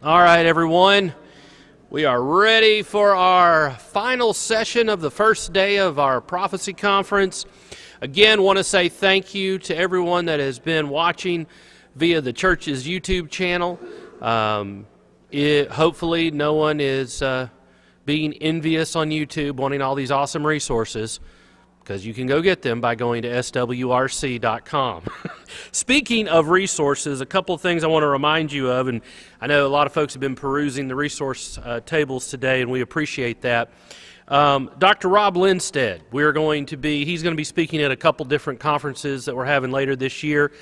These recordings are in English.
All right, everyone. We are ready for our final session of the first day of our prophecy conference. Again, want to say thank you to everyone that has been watching via the church's YouTube channel. Hopefully no one is being envious on YouTube, wanting all these awesome resources, because you can go get them by going to SWRC.com. Speaking of resources, a couple of things I want to remind you of, and I know a lot of folks have been perusing the resource tables today, and we appreciate that. Dr. Rob Lindstedt, he's going to be speaking at a couple different conferences that we're having later this year.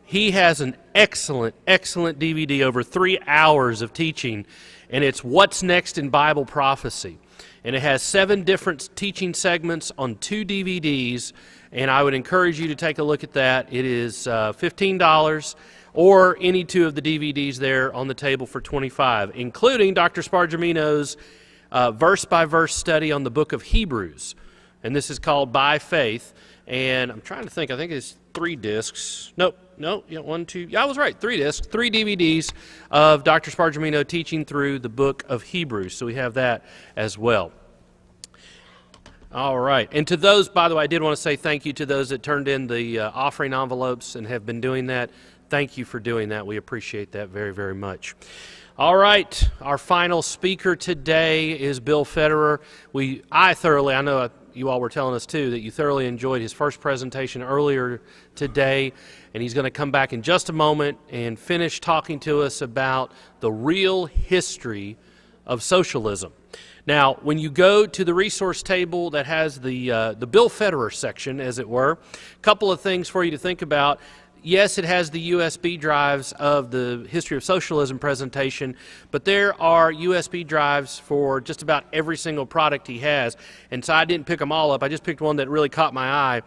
He has an excellent DVD, over 3 hours of teaching, and it's What's Next in Bible Prophecy. And it has 7 different teaching segments on 2 DVDs, and I would encourage you to take a look at that. It is $15, or any 2 of the DVDs there on the table for $25, including Dr. Spargimino's verse-by-verse study on the book of Hebrews. And this is called By Faith. And I'm trying to think, I think it's 3 discs. Nope, 1, 2, I was right, 3 discs, 3 DVDs of Dr. Spargimino teaching through the book of Hebrews. So we have that as well. All right. And to those, by the way, I did want to say thank you to those that turned in the offering envelopes and have been doing that. Thank you for doing that. We appreciate that very, very much. All right. Our final speaker today is Bill Federer. I know you all were telling us too that you thoroughly enjoyed his first presentation earlier today, and he's going to come back in just a moment and finish talking to us about the real history of socialism. Now, when you go to the resource table that has the Bill Federer section, as it were, a couple of things for you to think about. Yes, it has the USB drives of the History of Socialism presentation, but there are USB drives for just about every single product he has, and so I didn't pick them all up. I just picked one that really caught my eye.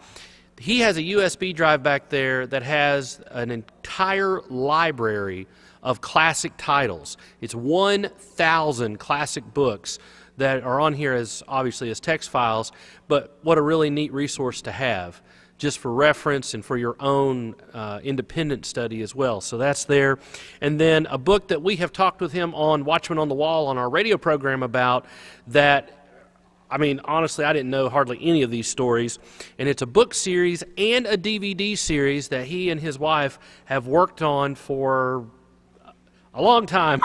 He has a USB drive back there that has an entire library of classic titles. It's 1,000 classic books that are on here obviously as text files, but what a really neat resource to have, just for reference and for your own independent study as well. So that's there. And then a book that we have talked with him on Watchman on the Wall on our radio program about that, I mean, honestly, I didn't know hardly any of these stories. And it's a book series and a DVD series that he and his wife have worked on for a long time,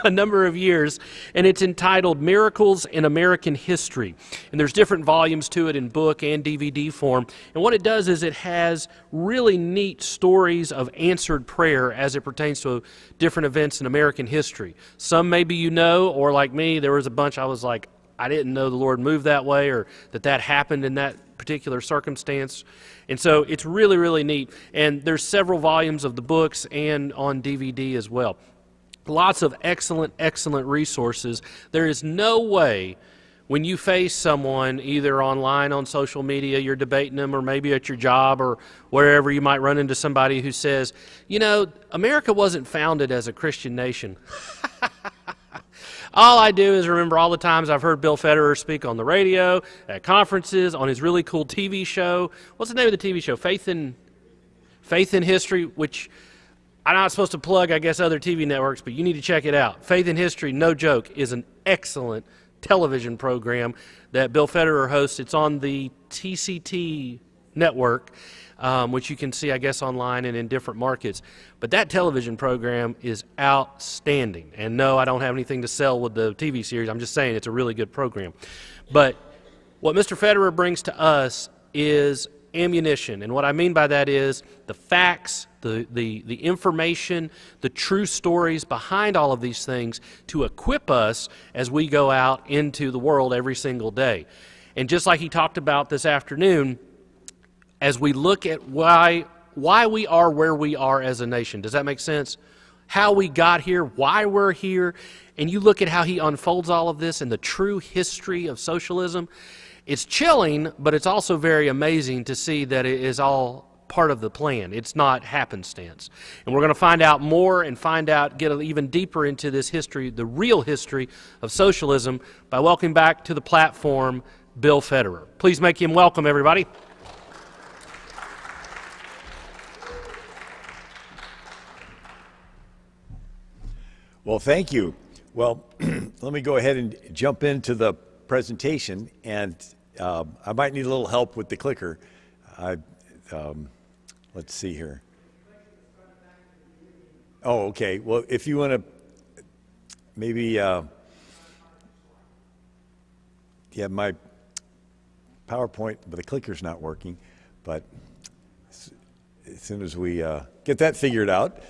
a number of years, and it's entitled Miracles in American History. And there's different volumes to it in book and DVD form. And what it does is it has really neat stories of answered prayer as it pertains to different events in American history. Some maybe you know, or like me, there was a bunch I was like, I didn't know the Lord moved that way, or that happened in that particular circumstance. And so it's really, really neat. And there's several volumes of the books and on DVD as well. Lots of excellent resources. There is no way when you face someone either online on social media, you're debating them, or maybe at your job or wherever, you might run into somebody who says, you know, America wasn't founded as a Christian nation. All I do is remember all the times I've heard Bill Federer speak on the radio, at conferences, on his really cool TV show. What's the name of the TV show? Faith in History, which I'm not supposed to plug, I guess, other TV networks, but you need to check it out. Faith in History, no joke, is an excellent television program that Bill Federer hosts. It's on the TCT network, which you can see, I guess, online and in different markets. But that television program is outstanding. And no, I don't have anything to sell with the TV series. I'm just saying it's a really good program. But what Mr. Federer brings to us is ammunition. And what I mean by that is the facts, the information, the true stories behind all of these things to equip us as we go out into the world every single day. And just like he talked about this afternoon, as we look at why we are where we are as a nation. Does that make sense? How we got here, why we're here, and you look at how he unfolds all of this and the true history of socialism. It's chilling, but it's also very amazing to see that it is all part of the plan. It's not happenstance. And we're going to find out more and get even deeper into this history, the real history of socialism, by welcoming back to the platform Bill Federer. Please make him welcome, everybody. Well, thank you. Well, let me go ahead and jump into the presentation, and I might need a little help with the clicker. Let's see here. Oh, okay. Well, if you want to maybe, yeah, my PowerPoint, but the clicker's not working, but as soon as we get that figured out.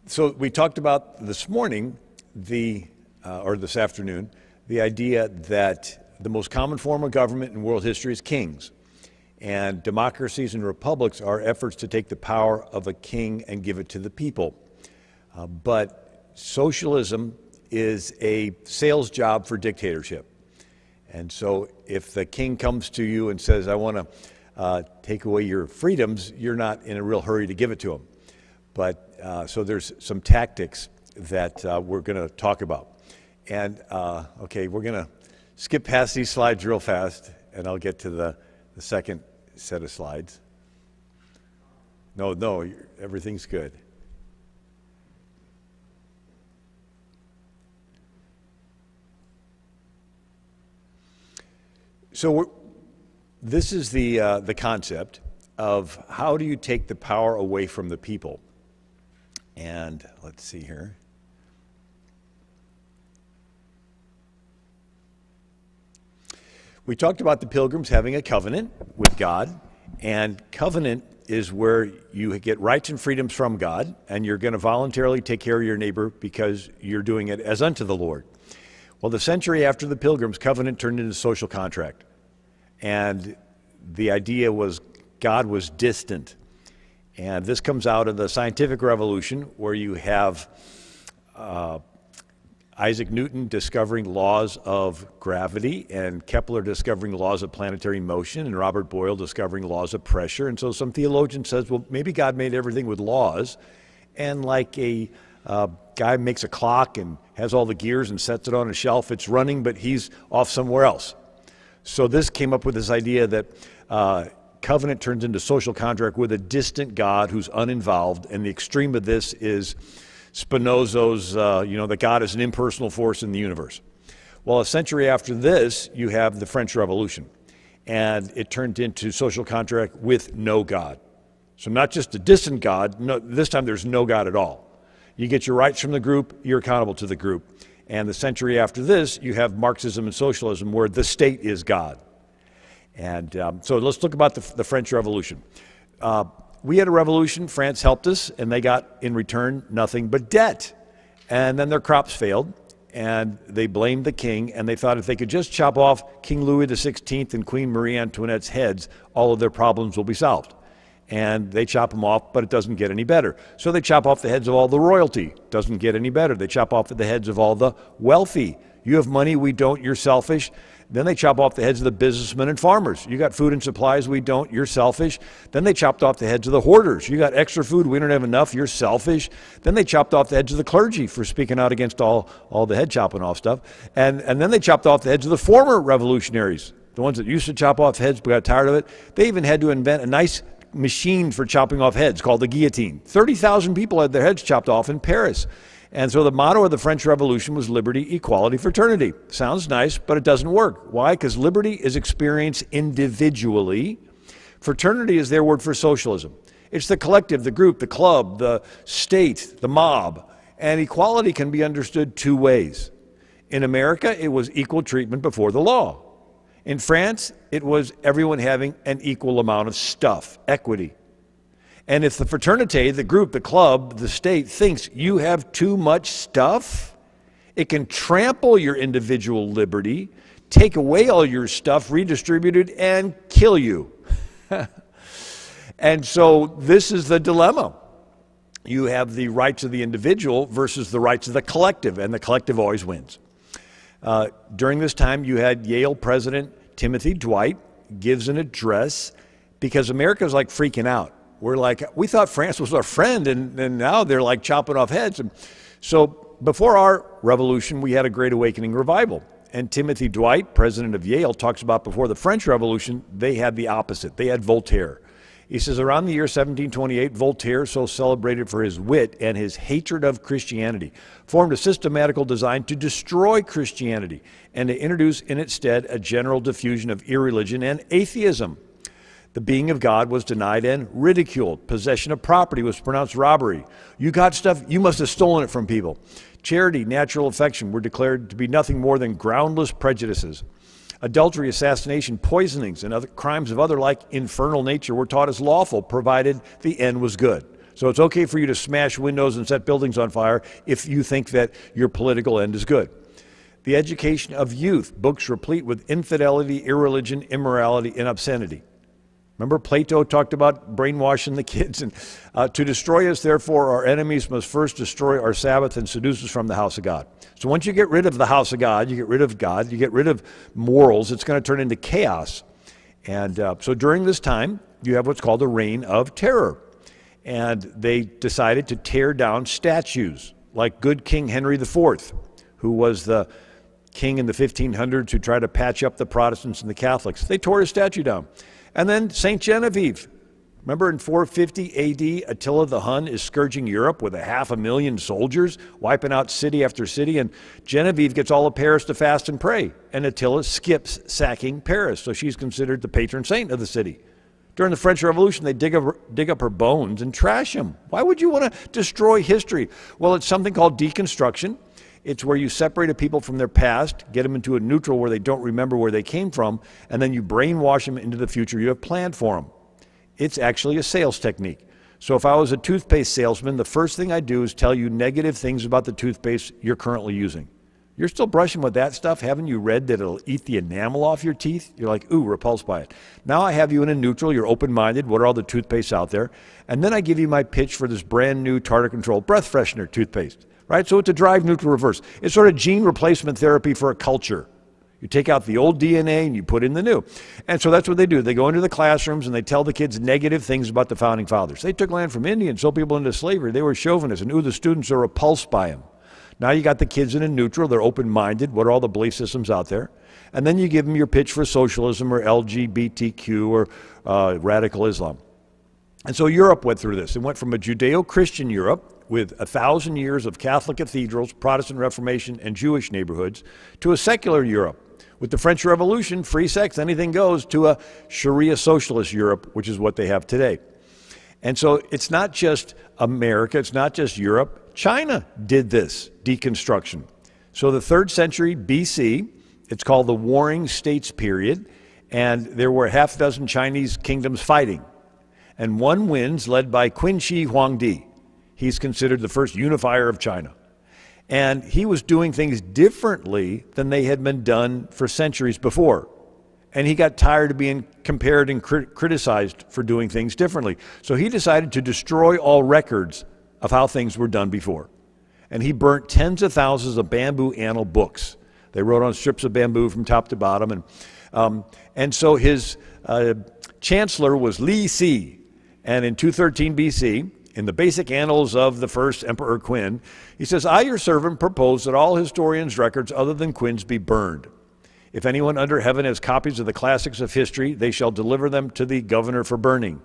So we talked about this morning, or this afternoon, the idea that the most common form of government in world history is kings. And democracies and republics are efforts to take the power of a king and give it to the people. But socialism is a sales job for dictatorship. And so if the king comes to you and says, I want to take away your freedoms, you're not in a real hurry to give it to him. But so there's some tactics that we're going to talk about. And okay, we're going to skip past these slides real fast, and I'll get to the second set of slides. No, everything's good. So this is the concept of how do you take the power away from the people? And let's see here. We talked about the Pilgrims having a covenant with God, and covenant is where you get rights and freedoms from God, and you're going to voluntarily take care of your neighbor because you're doing it as unto the Lord. Well, the century after the Pilgrims, covenant turned into social contract, and the idea was God was distant. And this comes out of the scientific revolution, where you have Isaac Newton discovering laws of gravity, and Kepler discovering laws of planetary motion, and Robert Boyle discovering laws of pressure. And so some theologian says, well, maybe God made everything with laws, and like a guy makes a clock and has all the gears and sets it on a shelf, it's running, but he's off somewhere else. So this came up with this idea that covenant turns into social contract with a distant God who's uninvolved, and the extreme of this is Spinoza's, that God is an impersonal force in the universe. Well, a century after this, you have the French Revolution, and it turned into social contract with no God. So not just a distant God, no, this time there's no God at all. You get your rights from the group, you're accountable to the group. And the century after this, you have Marxism and socialism, where the state is God. And so let's look about the French Revolution. We had a revolution, France helped us, and they got in return nothing but debt. And then their crops failed, and they blamed the king, and they thought if they could just chop off King Louis XVI and Queen Marie Antoinette's heads, all of their problems will be solved. And they chop them off, but it doesn't get any better. So they chop off the heads of all the royalty. Doesn't get any better. They chop off the heads of all the wealthy. You have money, we don't, you're selfish. Then they chop off the heads of the businessmen and farmers. You got food and supplies, we don't, you're selfish. Then they chopped off the heads of the hoarders. You got extra food, we don't have enough, you're selfish. Then they chopped off the heads of the clergy for speaking out against all the head chopping off stuff. And then they chopped off the heads of the former revolutionaries, the ones that used to chop off heads but got tired of it. They even had to invent a nice machine for chopping off heads called the guillotine. 30,000 people had their heads chopped off in Paris. And so the motto of the French Revolution was liberty, equality, fraternity. Sounds nice, but it doesn't work. Why? Because liberty is experienced individually. Fraternity is their word for socialism. It's the collective, the group, the club, the state, the mob. And equality can be understood two ways. In America, it was equal treatment before the law. In France, it was everyone having an equal amount of stuff, equity. And if the fraternity, the group, the club, the state thinks you have too much stuff, it can trample your individual liberty, take away all your stuff, redistribute it, and kill you. And so this is the dilemma. You have the rights of the individual versus the rights of the collective, and the collective always wins. During this time, you had Yale president Timothy Dwight gives an address because America's like freaking out. We're like, we thought France was our friend, and now they're like chopping off heads. And so before our revolution, we had a Great Awakening revival. And Timothy Dwight, president of Yale, talks about before the French Revolution, they had the opposite. They had Voltaire. He says, around the year 1728, Voltaire, so celebrated for his wit and his hatred of Christianity, formed a systematical design to destroy Christianity and to introduce in its stead a general diffusion of irreligion and atheism. The being of God was denied and ridiculed. Possession of property was pronounced robbery. You got stuff, you must have stolen it from people. Charity, natural affection were declared to be nothing more than groundless prejudices. Adultery, assassination, poisonings, and other crimes of other like infernal nature were taught as lawful, provided the end was good. So it's okay for you to smash windows and set buildings on fire if you think that your political end is good. The education of youth, books replete with infidelity, irreligion, immorality, and obscenity. Remember Plato talked about brainwashing the kids. And to destroy us, therefore, our enemies must first destroy our Sabbath and seduce us from the house of God. So once you get rid of the house of God, you get rid of morals, it's going to turn into chaos. And so during this time, you have what's called a reign of terror. And they decided to tear down statues, like good King Henry IV, who was the king in the 1500s who tried to patch up the Protestants and the Catholics. They tore his statue down. And then St. Genevieve. Remember in 450 A.D., Attila the Hun is scourging Europe with 500,000 soldiers, wiping out city after city, and Genevieve gets all of Paris to fast and pray, and Attila skips sacking Paris, so she's considered the patron saint of the city. During the French Revolution, they dig up her bones and trash them. Why would you want to destroy history? Well, it's something called deconstruction. It's where you separate a people from their past, get them into a neutral where they don't remember where they came from, and then you brainwash them into the future you have planned for them. It's actually a sales technique. So if I was a toothpaste salesman, the first thing I do is tell you negative things about the toothpaste you're currently using. You're still brushing with that stuff? Haven't you read that it'll eat the enamel off your teeth? You're like, ooh, repulsed by it. Now I have you in a neutral, you're open-minded, what are all the toothpastes out there? And then I give you my pitch for this brand new tartar-controlled breath freshener toothpaste. Right? So it's a drive neutral reverse. It's sort of gene replacement therapy for a culture. You take out the old DNA and you put in the new. And so that's what they do. They go into the classrooms and they tell the kids negative things about the founding fathers. They took land from Indians, sold people into slavery. They were chauvinists, and ooh, the students are repulsed by them. Now you got the kids in a neutral. They're open-minded. What are all the belief systems out there? And then you give them your pitch for socialism or LGBTQ or radical Islam. And so Europe went through this. It went from a Judeo-Christian Europe with 1,000 years of Catholic cathedrals, Protestant Reformation, and Jewish neighborhoods, to a secular Europe. With the French Revolution, free sex, anything goes, to a Sharia socialist Europe, which is what they have today. And so it's not just America, it's not just Europe. China did this deconstruction. So the 3rd century BC, it's called the Warring States period, and there were 6 Chinese kingdoms fighting. And one wins, led by Qin Shi Huangdi. He's considered the first unifier of China. And he was doing things differently than they had been done for centuries before. And he got tired of being compared and criticized for doing things differently. So he decided to destroy all records of how things were done before. And he burnt tens of thousands of bamboo annal books. They wrote on strips of bamboo from top to bottom. And so his chancellor was Li Si. And in 213 BC, in the basic annals of the first Emperor Qin, he says, I, your servant, propose that all historians' records other than Qin's be burned. If anyone under heaven has copies of the classics of history, they shall deliver them to the governor for burning.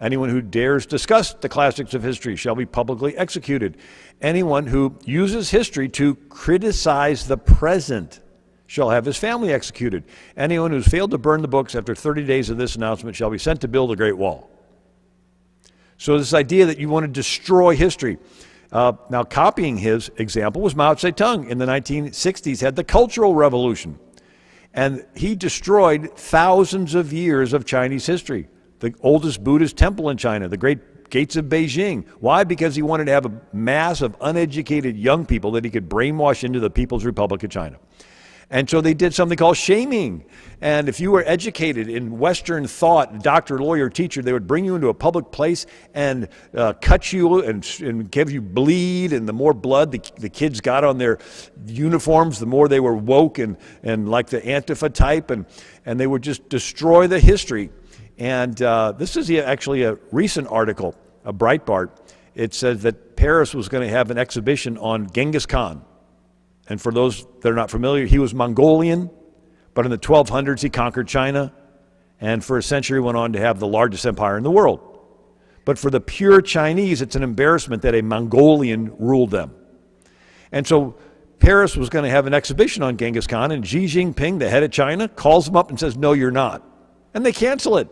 Anyone who dares discuss the classics of history shall be publicly executed. Anyone who uses history to criticize the present shall have his family executed. Anyone who's failed to burn the books after 30 days of this announcement shall be sent to build a great wall. So this idea that you want to destroy history. Now copying his example was Mao Zedong in the 1960s, had the Cultural Revolution. And he destroyed thousands of years of Chinese history. The oldest Buddhist temple in China, the Great Gates of Beijing. Why? Because he wanted to have a mass of uneducated young people that he could brainwash into the People's Republic of China. And so they did something called shaming. And if you were educated in Western thought, doctor, lawyer, teacher, they would bring you into a public place and cut you and give you bleed. And the more blood the kids got on their uniforms, the more they were woke and like the Antifa type. And they would just destroy the history. And this is actually a recent article, a Breitbart. It says that Paris was going to have an exhibition on Genghis Khan. And for those that are not familiar, he was Mongolian, but in the 1200s he conquered China, and for a century went on to have the largest empire in the world. But for the pure Chinese, it's an embarrassment that a Mongolian ruled them. And so Paris was going to have an exhibition on Genghis Khan, and Xi Jinping, the head of China, calls them up and says, no, you're not. And they cancel it.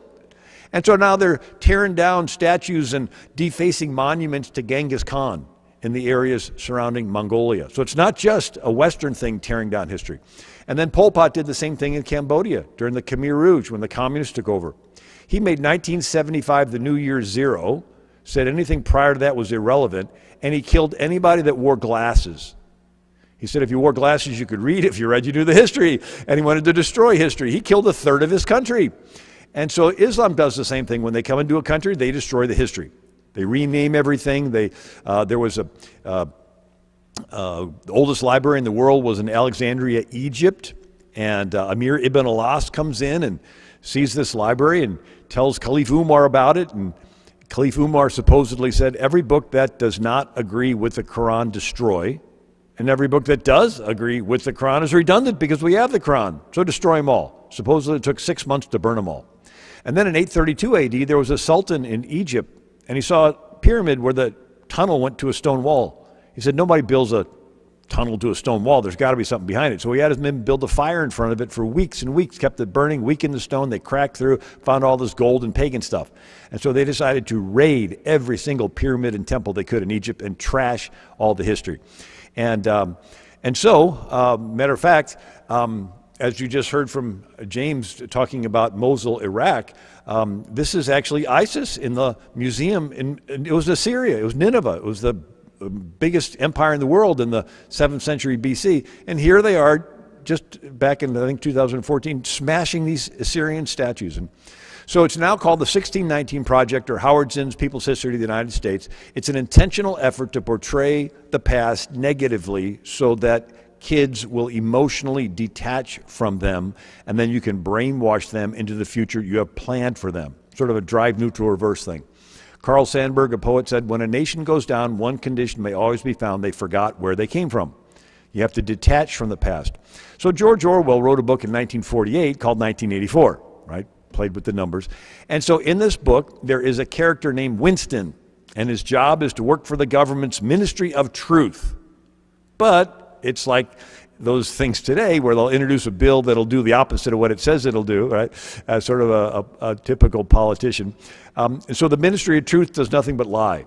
And so now they're tearing down statues and defacing monuments to Genghis Khan in the areas surrounding Mongolia. So it's not just a Western thing tearing down history. And then Pol Pot did the same thing in Cambodia during the Khmer Rouge when the communists took over. He made 1975 the New Year Zero, said anything prior to that was irrelevant, and he killed anybody that wore glasses. He said if you wore glasses you could read, if you read you knew the history, and he wanted to destroy history. He killed a third of his country. And so Islam does the same thing. When they come into a country, they destroy the history. They rename everything. There was the oldest library in the world was in Alexandria, Egypt, and Amir ibn al-As comes in and sees this library and tells Caliph Umar about it, and Caliph Umar supposedly said, every book that does not agree with the Quran, destroy, and every book that does agree with the Quran is redundant because we have the Quran, so destroy them all. Supposedly it took 6 months to burn them all. And then in 832 AD, there was a sultan in Egypt, and he saw a pyramid where the tunnel went to a stone wall. He said, nobody builds a tunnel to a stone wall. There's got to be something behind it. So he had his men build a fire in front of it for weeks and weeks, kept it burning, weakened the stone. They cracked through, found all this gold and pagan stuff. And so they decided to raid every single pyramid and temple they could in Egypt and trash all the history. And so, matter of fact, as you just heard from James talking about Mosul, Iraq, this is actually ISIS in the museum. It was Assyria, it was Nineveh, it was the biggest empire in the world in the 7th century BC. And here they are, just back in, I think, 2014, smashing these Assyrian statues. And so it's now called the 1619 Project, or Howard Zinn's People's History of the United States. It's an intentional effort to portray the past negatively so that kids will emotionally detach from them, and then you can brainwash them into the future you have planned for them. Sort of a drive neutral reverse thing. Carl Sandburg, a poet, said, when a nation goes down, one condition may always be found: they forgot where they came from. You have to detach from the past. So George Orwell wrote a book in 1948 called 1984, right? Played with the numbers. And so in this book, there is a character named Winston, and his job is to work for the government's Ministry of Truth. But it's like those things today where they'll introduce a bill that'll do the opposite of what it says it'll do, right? As sort of a typical politician. And so the Ministry of Truth does nothing but lie.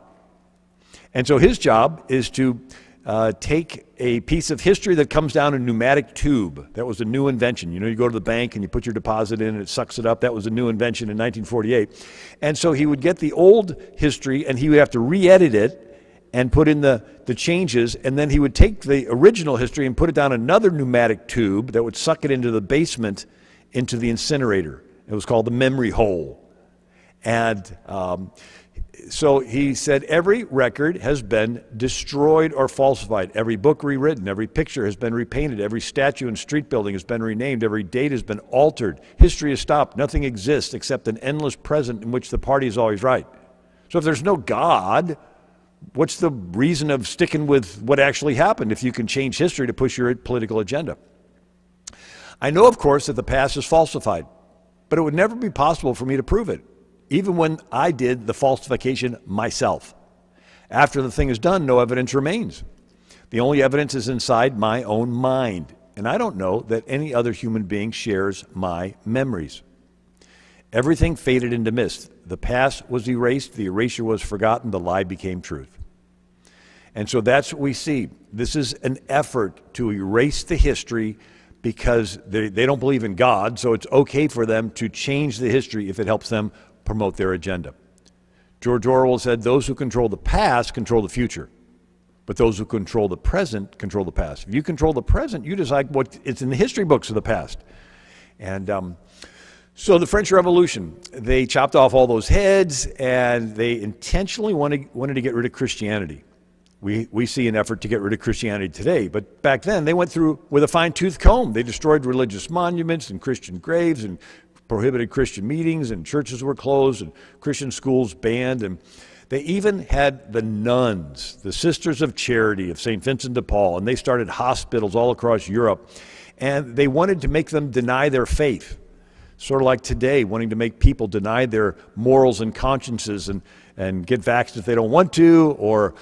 And so his job is to take a piece of history that comes down a pneumatic tube. That was a new invention. You know, you go to the bank and you put your deposit in and it sucks it up. That was a new invention in 1948. And so he would get the old history and he would have to re-edit it and put in the changes, and then he would take the original history and put it down another pneumatic tube that would suck it into the basement, into the incinerator. It was called the memory hole. And so he said every record has been destroyed or falsified. Every book rewritten, every picture has been repainted, every statue and street building has been renamed, every date has been altered. History is stopped. Nothing exists except an endless present in which the party is always right. So if there's no God, what's the reason of sticking with what actually happened if you can change history to push your political agenda? I know, of course, that the past is falsified, but it would never be possible for me to prove it, even when I did the falsification myself. After the thing is done, no evidence remains. The only evidence is inside my own mind, and I don't know that any other human being shares my memories. Everything faded into mist. The past was erased, the erasure was forgotten, the lie became truth. And so that's what we see. This is an effort to erase the history because they don't believe in God, so it's okay for them to change the history if it helps them promote their agenda. George Orwell said, those who control the past control the future, but those who control the present control the past. If you control the present, you decide what it's in the history books of the past. And so the French Revolution, they chopped off all those heads, and they intentionally wanted to get rid of Christianity. We see an effort to get rid of Christianity today, but back then they went through with a fine-tooth comb. They destroyed religious monuments and Christian graves and prohibited Christian meetings, and churches were closed and Christian schools banned. And they even had the nuns, the Sisters of Charity of St. Vincent de Paul, and they started hospitals all across Europe, and they wanted to make them deny their faith. Sort of like today, wanting to make people deny their morals and consciences and get vaxxed if they don't want to, or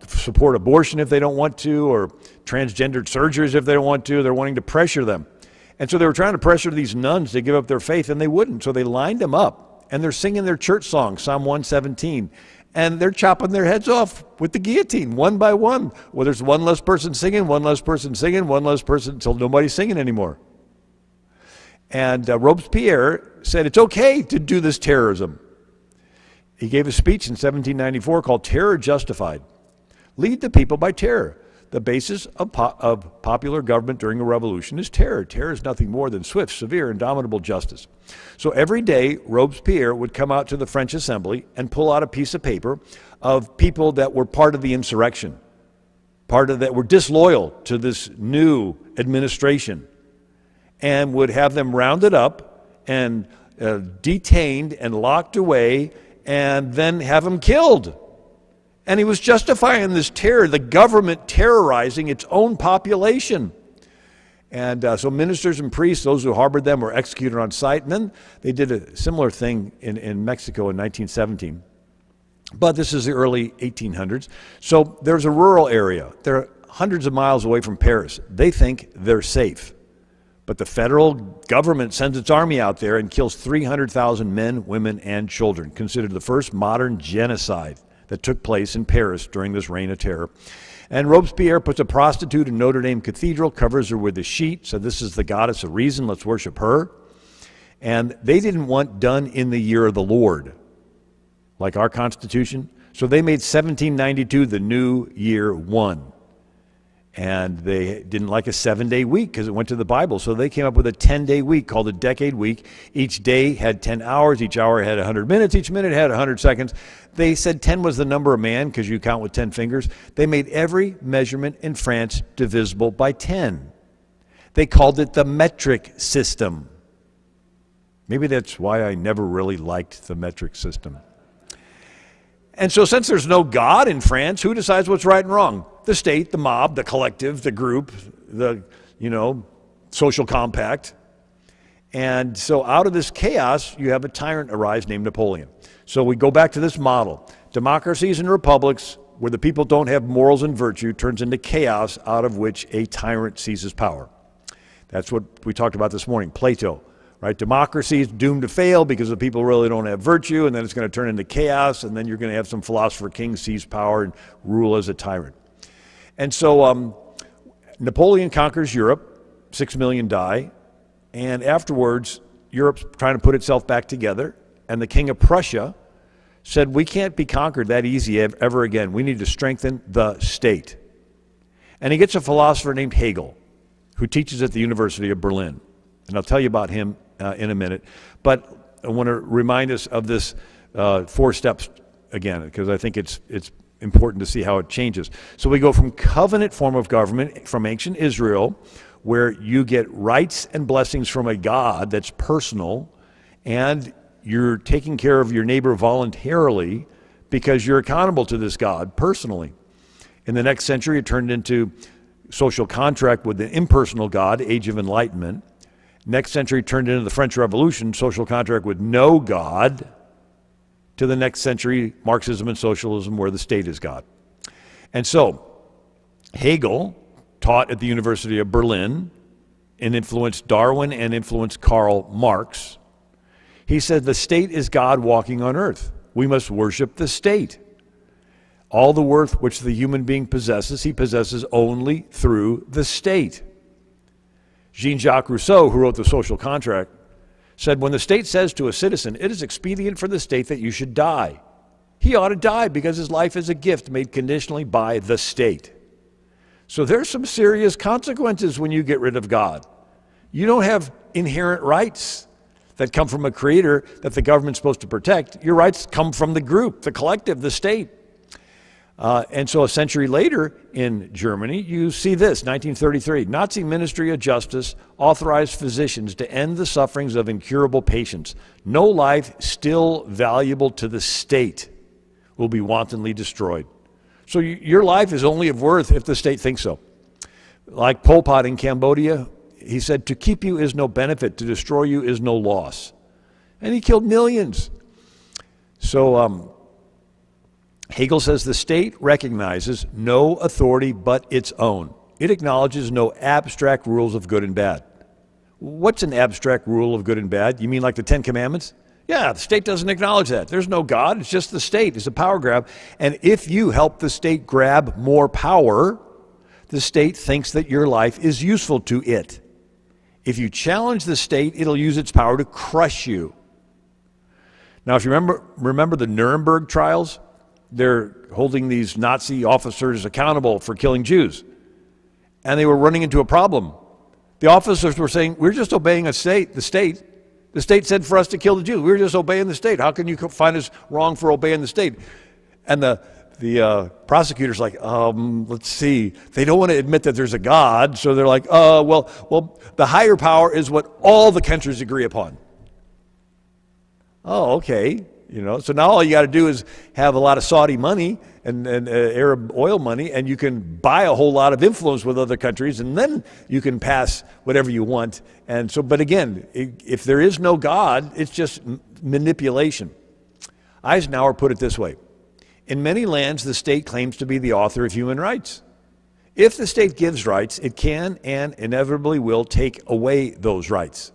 support abortion if they don't want to, or transgendered surgeries if they don't want to. They're wanting to pressure them. And so they were trying to pressure these nuns to give up their faith, and they wouldn't. So they lined them up, and they're singing their church song, Psalm 117, and they're chopping their heads off with the guillotine, one by one. Well, there's one less person singing, one less person singing, one less person, until nobody's singing anymore. And Robespierre said it's okay to do this terrorism. He gave a speech in 1794 called Terror Justified. Lead the people by terror. The basis of popular government during a revolution is terror. Terror is nothing more than swift, severe, indomitable justice. So every day, Robespierre would come out to the French Assembly and pull out a piece of paper of people that were part of the insurrection, that were disloyal to this new administration, and would have them rounded up and detained and locked away and then have them killed. And he was justifying this terror, the government terrorizing its own population. And so ministers and priests, those who harbored them, were executed on sight. And then they did a similar thing in Mexico in 1917. But this is the early 1800s. So there's a rural area. They're hundreds of miles away from Paris. They think they're safe. But the federal government sends its army out there and kills 300,000 men, women, and children, considered the first modern genocide that took place in Paris during this reign of terror. And Robespierre puts a prostitute in Notre Dame Cathedral, covers her with a sheet, said this is the goddess of reason, let's worship her. And they didn't want done in the year of the Lord, like our Constitution. So they made 1792 the new year one. And they didn't like a 7-day week because it went to the Bible. So they came up with a 10-day week called a decade week. Each day had 10 hours. Each hour had 100 minutes. Each minute had 100 seconds. They said 10 was the number of man because you count with 10 fingers. They made every measurement in France divisible by 10. They called it the metric system. Maybe that's why I never really liked the metric system. And so since there's no God in France, who decides what's right and wrong? The state, the mob, the collective, the group, the, social compact. And so out of this chaos, you have a tyrant arise named Napoleon. So we go back to this model. Democracies and republics, where the people don't have morals and virtue, turns into chaos out of which a tyrant seizes power. That's what we talked about this morning, Plato. Right? Democracy is doomed to fail because the people really don't have virtue, and then it's going to turn into chaos, and then you're going to have some philosopher king seize power and rule as a tyrant. And so Napoleon conquers Europe, 6 million die, and afterwards Europe's trying to put itself back together, and the king of Prussia said, we can't be conquered that easy ever again. We need to strengthen the state. And he gets a philosopher named Hegel, who teaches at the University of Berlin. And I'll tell you about him in a minute. But I want to remind us of this 4 steps again, because I think it's important to see how it changes. So we go from covenant form of government from ancient Israel, where you get rights and blessings from a God that's personal, and you're taking care of your neighbor voluntarily because you're accountable to this God personally. In the next century, it turned into social contract with the impersonal God, Age of Enlightenment. Next century turned into the French Revolution, social contract with no God. To the next century, Marxism and socialism, where the state is God. And so, Hegel taught at the University of Berlin and influenced Darwin and influenced Karl Marx. He said the state is God walking on earth. We must worship the state. All the worth which the human being possesses, he possesses only through the state. Jean-Jacques Rousseau, who wrote The Social Contract, said, when the state says to a citizen, it is expedient for the state that you should die, he ought to die because his life is a gift made conditionally by the state. So there's some serious consequences when you get rid of God. You don't have inherent rights that come from a creator that the government's supposed to protect. Your rights come from the group, the collective, the state. And so a century later in Germany, you see this, 1933, Nazi Ministry of Justice authorized physicians to end the sufferings of incurable patients. No life still valuable to the state will be wantonly destroyed. So your life is only of worth if the state thinks so. Like Pol Pot in Cambodia, He said, to keep you is no benefit, to destroy you is no loss. And he killed millions. So Hegel says the state recognizes no authority but its own. It acknowledges no abstract rules of good and bad. What's an abstract rule of good and bad? You mean like the Ten Commandments? Yeah, the state doesn't acknowledge that. There's no God. It's just the state. It's a power grab. And if you help the state grab more power, the state thinks that your life is useful to it. If you challenge the state, it'll use its power to crush you. Now, if you remember the Nuremberg trials, they're holding these Nazi officers accountable for killing Jews. And they were running into a problem. The officers were saying, we're just obeying the state. The state said for us to kill the Jews. We're just obeying the state. How can you find us wrong for obeying the state? And the prosecutor's like, let's see. They don't want to admit that there's a God, so they're like, well, the higher power is what all the countries agree upon. Oh, okay. So now all you got to do is have a lot of Saudi money and Arab oil money, and you can buy a whole lot of influence with other countries, and then you can pass whatever you want. And so, but again, if there is no God, it's just manipulation. Eisenhower put it this way: in many lands, the state claims to be the author of human rights. If the state gives rights, it can and inevitably will take away those rights.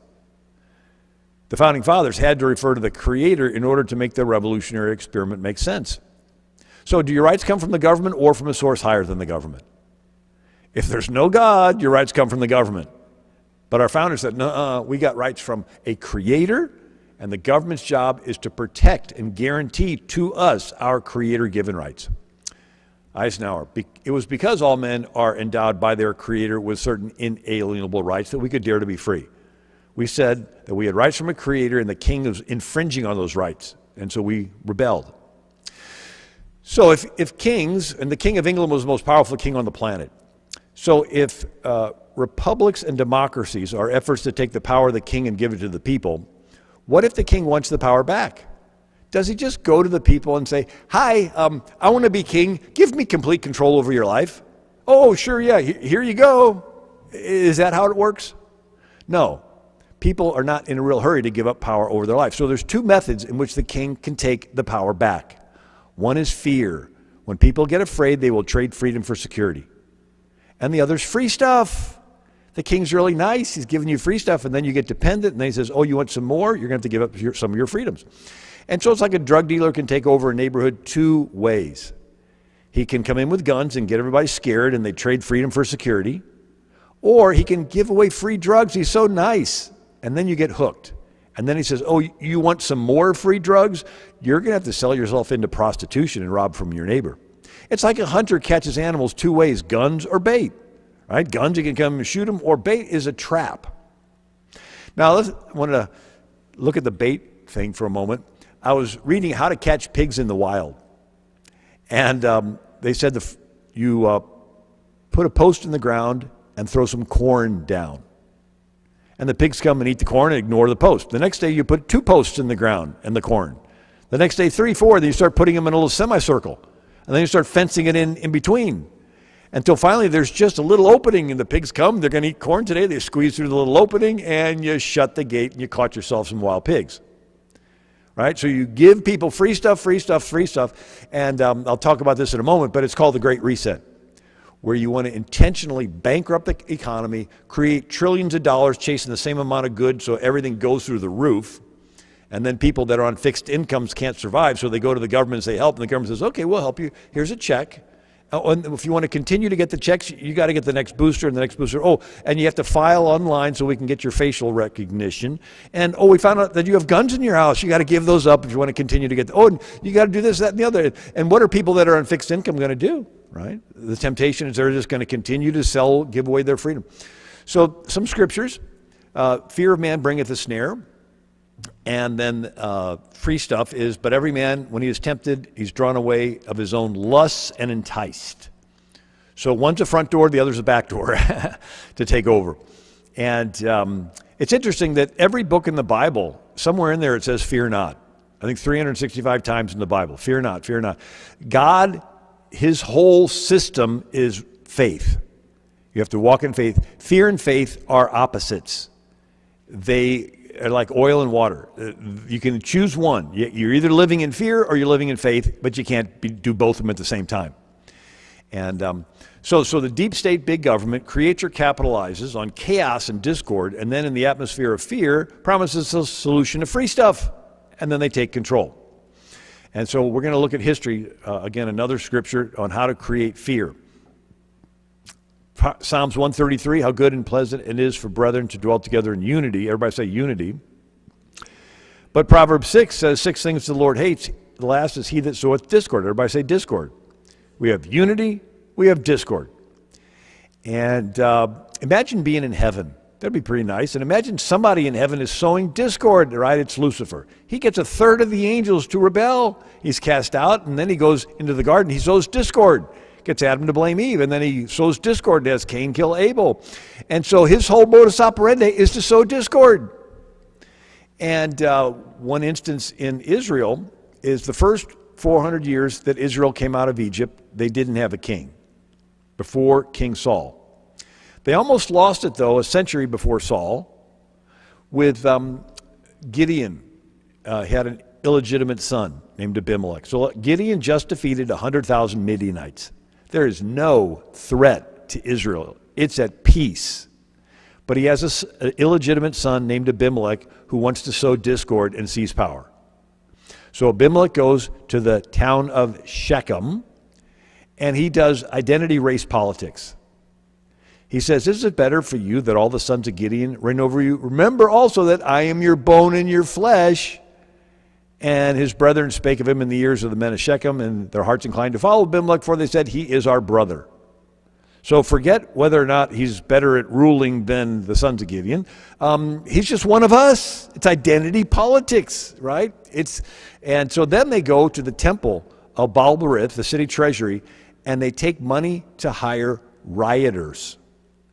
The Founding Fathers had to refer to the Creator in order to make the revolutionary experiment make sense. So do your rights come from the government or from a source higher than the government? If there's no God, your rights come from the government. But our founders said, no, we got rights from a Creator, and the government's job is to protect and guarantee to us our Creator-given rights. Eisenhower, it was because all men are endowed by their Creator with certain inalienable rights that we could dare to be free. We said that we had rights from a Creator, and the king was infringing on those rights, and so we rebelled. So if kings, and the King of England was the most powerful king on the planet, so if republics and democracies are efforts to take the power of the king and give it to the people, what if the king wants the power back? Does he just go to the people and say, hi, I want to be king, give me complete control over your life? Oh, sure, yeah, here you go. Is that how it works? No. People are not in a real hurry to give up power over their life. So there's two methods in which the king can take the power back. One is fear. When people get afraid, they will trade freedom for security. And the other is free stuff. The king's really nice. He's giving you free stuff, and then you get dependent, and then he says, oh, you want some more? You're going to have to give up some of your freedoms. And so it's like a drug dealer can take over a neighborhood two ways. He can come in with guns and get everybody scared, and they trade freedom for security. Or he can give away free drugs. He's so nice. And then you get hooked. And then he says, oh, you want some more free drugs? You're going to have to sell yourself into prostitution and rob from your neighbor. It's like a hunter catches animals two ways, guns or bait. Right? Guns, you can come and shoot them, or bait is a trap. Now, I want to look at the bait thing for a moment. I was reading How to Catch Pigs in the Wild. And they said you put a post in the ground and throw some corn down. And the pigs come and eat the corn and ignore the post. The next day you put two posts in the ground and the corn. The next day 3, 4, then you start putting them in a little semicircle. And then you start fencing it in between. Until finally there's just a little opening and the pigs come, they're going to eat corn today, they squeeze through the little opening and you shut the gate and you caught yourself some wild pigs. Right? So you give people free stuff, free stuff, free stuff. And I'll talk about this in a moment, but it's called the Great Reset, where you want to intentionally bankrupt the economy, create trillions of dollars chasing the same amount of goods so everything goes through the roof, and then people that are on fixed incomes can't survive, so they go to the government and say help, and the government says, okay, we'll help you, here's a check. And if you want to continue to get the checks, you got to get the next booster and the next booster. Oh, and you have to file online so we can get your facial recognition. And oh, we found out that you have guns in your house. You got to give those up if you want to continue to get. And you got to do this, that, and the other. And what are people that are on fixed income going to do? Right? The temptation is they're just going to continue to give away their freedom. So some scriptures: fear of man bringeth a snare. And then free stuff is, but every man, when he is tempted, he's drawn away of his own lusts and enticed. So one's a front door, the other's a back door to take over. And it's interesting that every book in the Bible, somewhere in there it says, fear not. I think 365 times in the Bible, fear not, fear not. God, his whole system is faith. You have to walk in faith. Fear and faith are opposites. They are like oil and water. You can choose one. You're either living in fear or you're living in faith, but you can't do both of them at the same time. And so the deep state, big government creates or capitalizes on chaos and discord, and then in the atmosphere of fear promises a solution to free stuff, and then they take control. And so we're going to look at history, again, another scripture on how to create fear. Psalms 133, how good and pleasant it is for brethren to dwell together in unity. Everybody say unity. But Proverbs 6 says 6 things the Lord hates. The last is he that soweth discord. Everybody say discord. We have unity, we have discord. And imagine being in heaven. That'd be pretty nice. And imagine somebody in heaven is sowing discord, right? It's Lucifer. He gets a third of the angels to rebel. He's cast out, and then he goes into the garden. He sows discord. Gets Adam to blame Eve, and then he sows discord as Cain kill Abel. And so his whole modus operandi is to sow discord. And one instance in Israel is the first 400 years that Israel came out of Egypt, they didn't have a king before King Saul. They almost lost it, though, a century before Saul with Gideon. Had an illegitimate son named Abimelech. So Gideon just defeated 100,000 Midianites. There is no threat to Israel. It's at peace. But he has an illegitimate son named Abimelech who wants to sow discord and seize power. So Abimelech goes to the town of Shechem, and he does identity race politics. He says, "Is it better for you that all the sons of Gideon reign over you? Remember also that I am your bone and your flesh." And his brethren spake of him in the ears of the men of Shechem, and their hearts inclined to follow Abimelech, for they said, "He is our brother." So forget whether or not he's better at ruling than the sons of Gideon. He's just one of us. It's identity politics, right? And so then they go to the temple of Baal-berith, the city treasury, and they take money to hire rioters,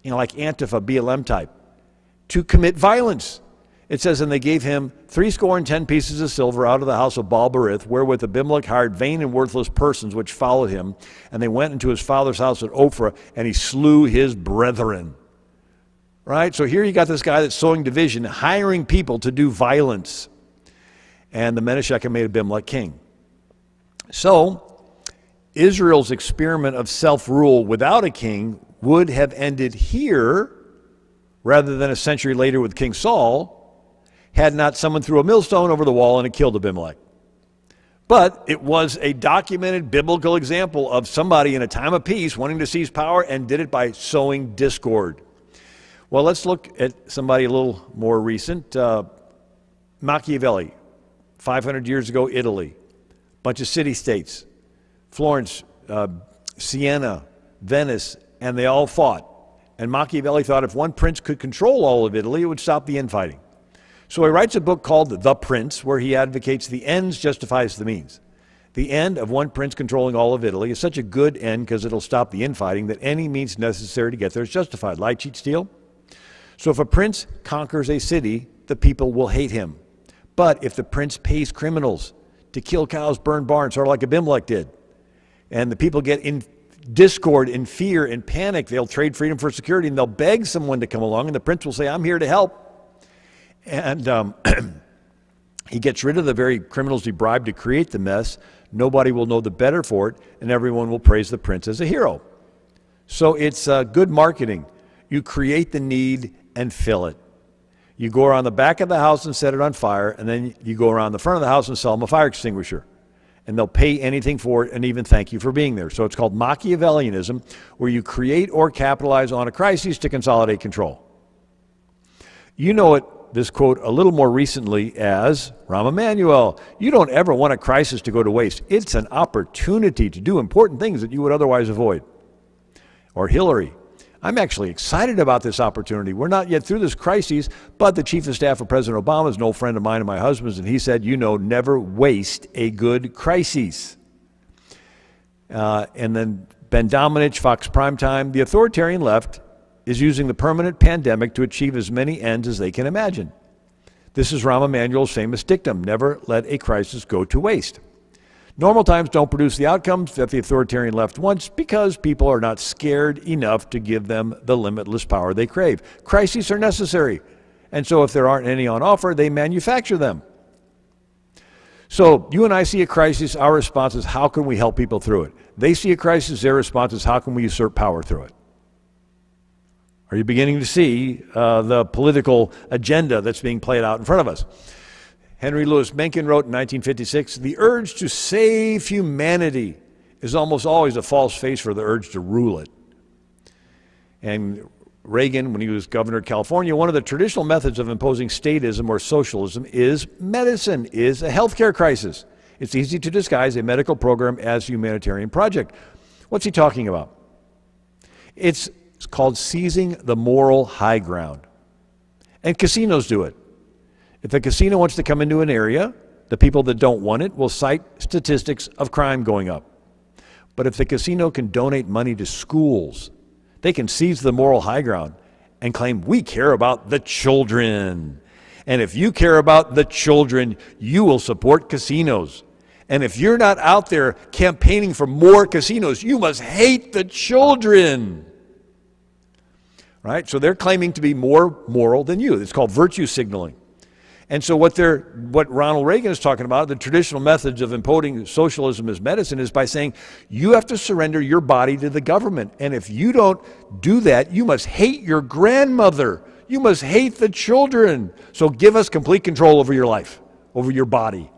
like Antifa, BLM type, to commit violence. It says, "And they gave him 70 pieces of silver out of the house of Baal-berith, wherewith Abimelech hired vain and worthless persons which followed him. And they went into his father's house at Ophrah, and he slew his brethren." Right? So here you got this guy that's sowing division, hiring people to do violence. And the men of Shechem made Abimelech king. So Israel's experiment of self-rule without a king would have ended here rather than a century later with King Saul, had not someone threw a millstone over the wall and it killed Abimelech. But it was a documented biblical example of somebody in a time of peace wanting to seize power and did it by sowing discord. Well, let's look at somebody a little more recent. Machiavelli, 500 years ago, Italy. Bunch of city-states. Florence, Siena, Venice, and they all fought. And Machiavelli thought if one prince could control all of Italy, it would stop the infighting. So he writes a book called The Prince, where he advocates the ends justifies the means. The end of one prince controlling all of Italy is such a good end because it'll stop the infighting that any means necessary to get there is justified. Lie, cheat, steal. So if a prince conquers a city, the people will hate him. But if the prince pays criminals to kill cows, burn barns, sort of like Abimelech did, and the people get in discord, in fear, in panic, they'll trade freedom for security, and they'll beg someone to come along, and the prince will say, "I'm here to help." And he gets rid of the very criminals he bribed to create the mess. Nobody will know the better for it, and everyone will praise the prince as a hero. So it's good marketing. You create the need and fill it. You go around the back of the house and set it on fire, and then you go around the front of the house and sell them a fire extinguisher. And they'll pay anything for it and even thank you for being there. So it's called Machiavellianism, where you create or capitalize on a crisis to consolidate control. You know this quote a little more recently as Rahm Emanuel. You don't ever want a crisis to go to waste. It's an opportunity to do important things that you would otherwise avoid. Or Hillary. I'm actually excited about this opportunity. We're not yet through this crisis, but the chief of staff of President Obama is an old friend of mine and my husband's, and he said, never waste a good crisis. And then Ben Domenech, Fox Primetime, the authoritarian left is using the permanent pandemic to achieve as many ends as they can imagine. This is Rahm Emanuel's famous dictum, never let a crisis go to waste. Normal times don't produce the outcomes that the authoritarian left wants because people are not scared enough to give them the limitless power they crave. Crises are necessary, and so if there aren't any on offer, they manufacture them. So you and I see a crisis, our response is how can we help people through it? They see a crisis, their response is how can we usurp power through it? Are you beginning to see the political agenda that's being played out in front of us? Henry Louis Mencken wrote in 1956, the urge to save humanity is almost always a false face for the urge to rule it. And Reagan, when he was governor of California, one of the traditional methods of imposing statism or socialism is medicine, is a healthcare crisis. It's easy to disguise a medical program as a humanitarian project. What's he talking about? It's called seizing the moral high ground. And casinos do it. If a casino wants to come into an area, the people that don't want it will cite statistics of crime going up. But if the casino can donate money to schools, they can seize the moral high ground and claim, we care about the children. And if you care about the children, you will support casinos. And if you're not out there campaigning for more casinos, you must hate the children. Right? So they're claiming to be more moral than you. It's called virtue signaling. And so what Ronald Reagan is talking about, the traditional methods of imposing socialism as medicine, is by saying you have to surrender your body to the government. And if you don't do that, you must hate your grandmother. You must hate the children. So give us complete control over your life, over your body.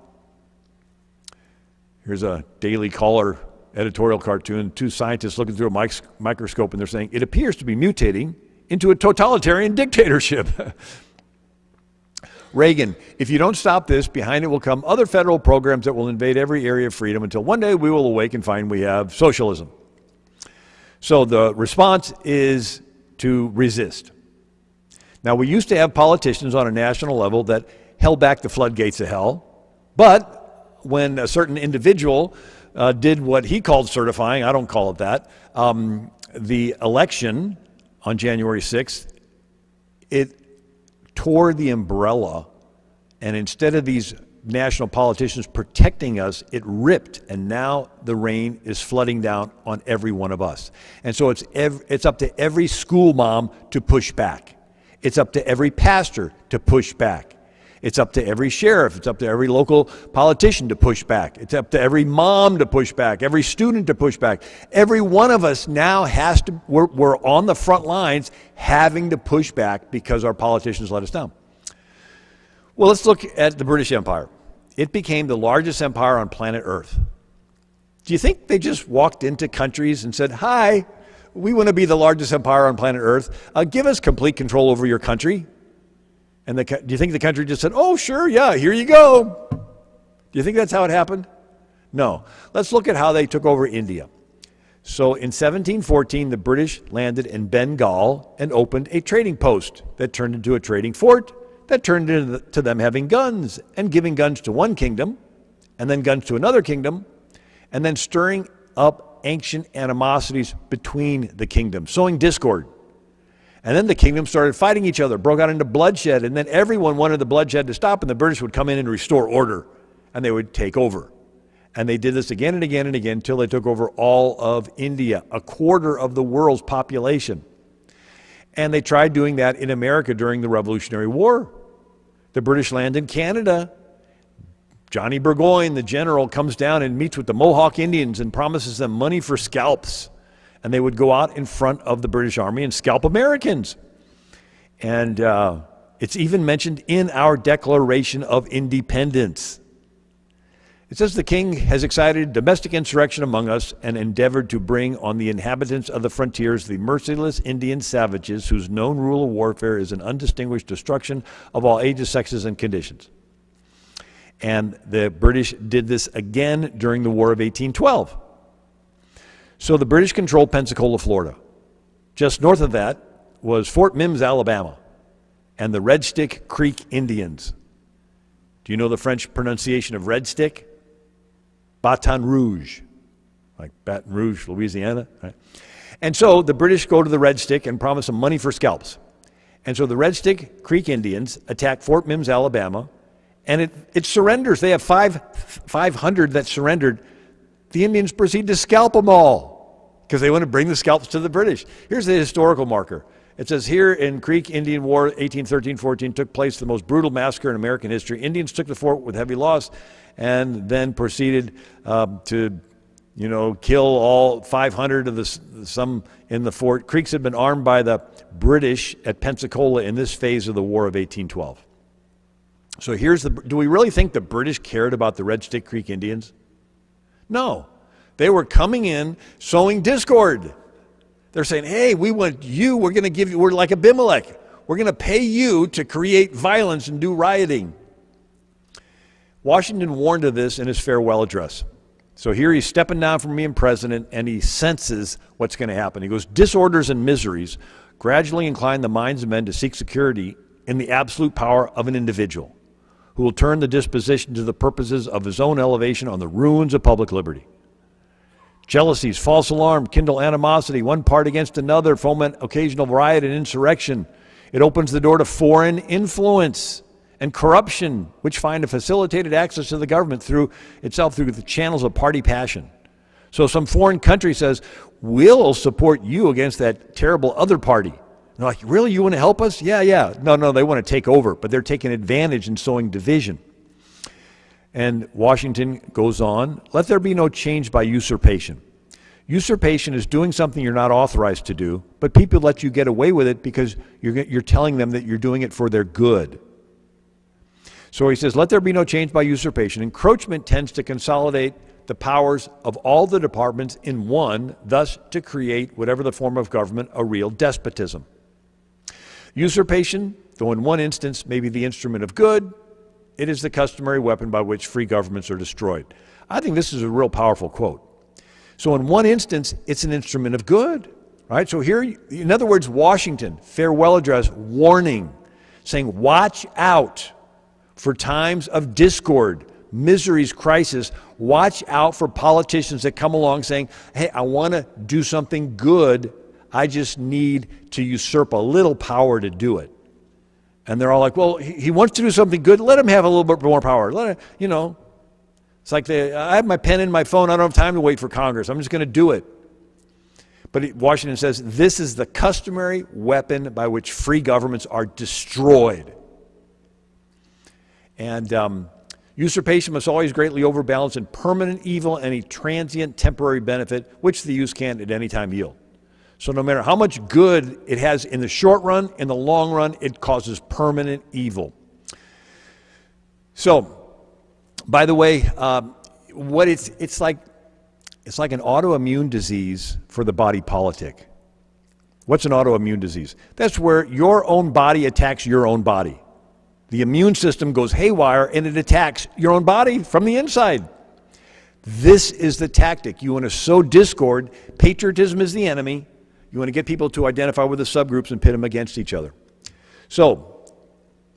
Here's a Daily Caller editorial cartoon, two scientists looking through a microscope, and they're saying, it appears to be mutating into a totalitarian dictatorship. Reagan, if you don't stop this, behind it will come other federal programs that will invade every area of freedom until one day we will awake and find we have socialism. So the response is to resist. Now, we used to have politicians on a national level that held back the floodgates of hell, but when a certain individual did what he called certifying, I don't call it that, the election on January 6th, it tore the umbrella, and instead of these national politicians protecting us, it ripped, and now the rain is flooding down on every one of us. And so it's up to every school mom to push back. It's up to every pastor to push back. It's up to every sheriff. It's up to every local politician to push back. It's up to every mom to push back, every student to push back. Every one of us now has to, we're on the front lines having to push back because our politicians let us down. Well, let's look at the British Empire. It became the largest empire on planet Earth. Do you think they just walked into countries and said, hi, we want to be the largest empire on planet Earth. Give us complete control over your country. And do you think the country just said, oh, sure, yeah, here you go? Do you think that's how it happened? No. Let's look at how they took over India. So in 1714, the British landed in Bengal and opened a trading post that turned into a trading fort, that turned into them having guns and giving guns to one kingdom and then guns to another kingdom and then stirring up ancient animosities between the kingdoms, sowing discord. And then the kingdoms started fighting each other, broke out into bloodshed, and then everyone wanted the bloodshed to stop, and the British would come in and restore order, and they would take over. And they did this again and again and again until they took over all of India, a quarter of the world's population. And they tried doing that in America during the Revolutionary War. The British land in Canada. Johnny Burgoyne, the general, comes down and meets with the Mohawk Indians and promises them money for scalps. And they would go out in front of the British Army and scalp Americans. And it's even mentioned in our Declaration of Independence. It says the king has excited domestic insurrection among us and endeavored to bring on the inhabitants of the frontiers the merciless Indian savages whose known rule of warfare is an undistinguished destruction of all ages, sexes, and conditions. And the British did this again during the War of 1812. So the British controlled Pensacola, Florida. Just north of that was Fort Mims, Alabama, and the Red Stick Creek Indians. Do you know the French pronunciation of Red Stick? Baton Rouge, like Baton Rouge, Louisiana. Right? And so the British go to the Red Stick and promise them money for scalps. And so the Red Stick Creek Indians attack Fort Mims, Alabama, And it surrenders. They have 500 that surrendered. The Indians proceed to scalp them all because they want to bring the scalps to the British. Here's the historical marker. It says here in Creek Indian War 1813-14 took place the most brutal massacre in American history. Indians took the fort with heavy loss and then proceeded to kill all 500 of some in the fort. Creeks had been armed by the British at Pensacola in this phase of the War of 1812. So do we really think the British cared about the Red Stick Creek Indians? No. They were coming in sowing discord. They're saying, hey, we want you, we're going to give you, we're like Abimelech. We're going to pay you to create violence and do rioting. Washington warned of this in his farewell address. So here he's stepping down from being president, and he senses what's going to happen. He goes, disorders and miseries gradually incline the minds of men to seek security in the absolute power of an individual who will turn the disposition to the purposes of his own elevation on the ruins of public liberty. Jealousies, false alarm, kindle animosity, one part against another, foment occasional riot and insurrection. It opens the door to foreign influence and corruption, which find a facilitated access to the government through the channels of party passion. So some foreign country says, we'll support you against that terrible other party. And they're like, really, you want to help us? Yeah. No, they want to take over, but they're taking advantage and sowing division. And Washington goes on, let there be no change by usurpation. Usurpation is doing something you're not authorized to do, but people let you get away with it because you're telling them that you're doing it for their good. So he says, let there be no change by usurpation. Encroachment tends to consolidate the powers of all the departments in one, thus to create whatever the form of government, a real despotism. Usurpation, though in one instance may be the instrument of good, it is the customary weapon by which free governments are destroyed. I think this is a real powerful quote. So in one instance, it's an instrument of good, right? So here, in other words, Washington, farewell address, warning, saying, watch out for times of discord, miseries, crisis. Watch out for politicians that come along saying, hey, I want to do something good. I just need to usurp a little power to do it. And they're all like, well, he wants to do something good. Let him have a little bit more power. Let him, It's like I have my pen in my phone. I don't have time to wait for Congress. I'm just going to do it. But Washington says this is the customary weapon by which free governments are destroyed. And usurpation must always greatly overbalance in permanent evil any transient temporary benefit, which the use can at any time yield. So no matter how much good it has in the short run, in the long run, it causes permanent evil. So, by the way, it's like an autoimmune disease for the body politic. What's an autoimmune disease? That's where your own body attacks your own body. The immune system goes haywire and it attacks your own body from the inside. This is the tactic. You want to sow discord. Patriotism is the enemy. You want to get people to identify with the subgroups and pit them against each other. So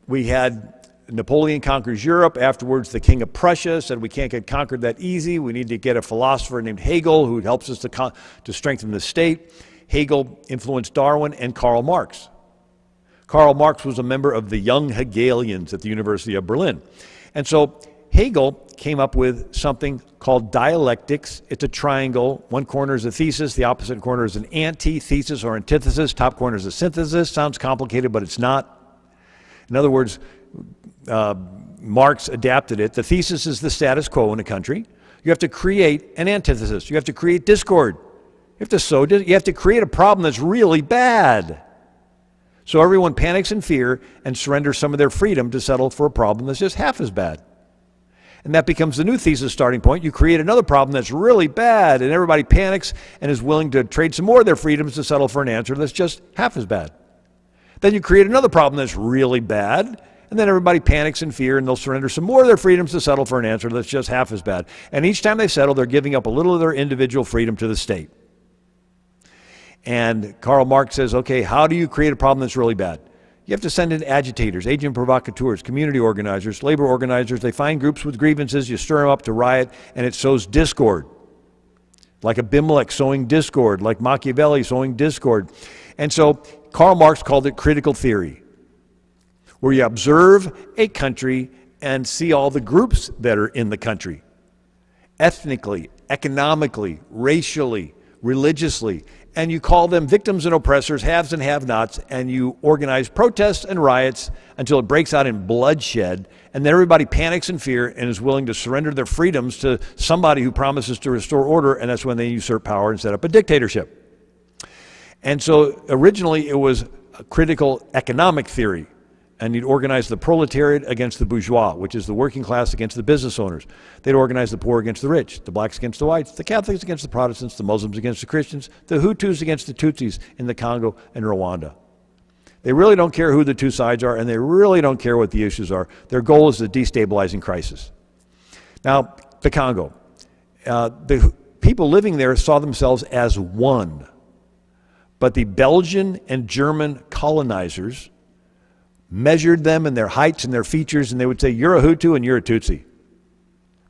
we had Napoleon conquers Europe. Afterwards, the king of Prussia said we can't get conquered that easy. We need to get a philosopher named Hegel who helps us to strengthen the state. Hegel influenced Darwin and Karl Marx. Karl Marx was a member of the Young Hegelians at the University of Berlin. And so Hegel came up with something called dialectics. It's a triangle. One corner is a thesis. The opposite corner is an antithesis or antithesis. Top corner is a synthesis. Sounds complicated, but it's not. In other words, Marx adapted it. The thesis is the status quo in a country. You have to create an antithesis. You have to create discord. You have to create a problem that's really bad. So everyone panics in fear and surrenders some of their freedom to settle for a problem that's just half as bad. And that becomes the new thesis starting point. You create another problem that's really bad, and everybody panics and is willing to trade some more of their freedoms to settle for an answer that's just half as bad. Then you create another problem that's really bad, and then everybody panics in fear, and they'll surrender some more of their freedoms to settle for an answer that's just half as bad. And each time they settle, they're giving up a little of their individual freedom to the state. And Karl Marx says, okay, how do you create a problem that's really bad? You have to send in agitators, agent provocateurs, community organizers, labor organizers. They find groups with grievances, you stir them up to riot, and it sows discord. Like Abimelech sowing discord, like Machiavelli sowing discord. And so Karl Marx called it critical theory, where you observe a country and see all the groups that are in the country, ethnically, economically, racially, religiously, and you call them victims and oppressors, haves and have-nots, and you organize protests and riots until it breaks out in bloodshed, and then everybody panics in fear and is willing to surrender their freedoms to somebody who promises to restore order, and that's when they usurp power and set up a dictatorship. And so originally it was a critical economic theory, and you'd organize the proletariat against the bourgeois, which is the working class against the business owners. They'd organize the poor against the rich, the blacks against the whites, the Catholics against the Protestants, the Muslims against the Christians, the Hutus against the Tutsis in the Congo and Rwanda. They really don't care who the two sides are, and they really don't care what the issues are. Their goal is the destabilizing crisis. Now, the Congo. The people living there saw themselves as one, but the Belgian and German colonizers measured them and their heights and their features, and they would say, you're a Hutu and you're a Tutsi.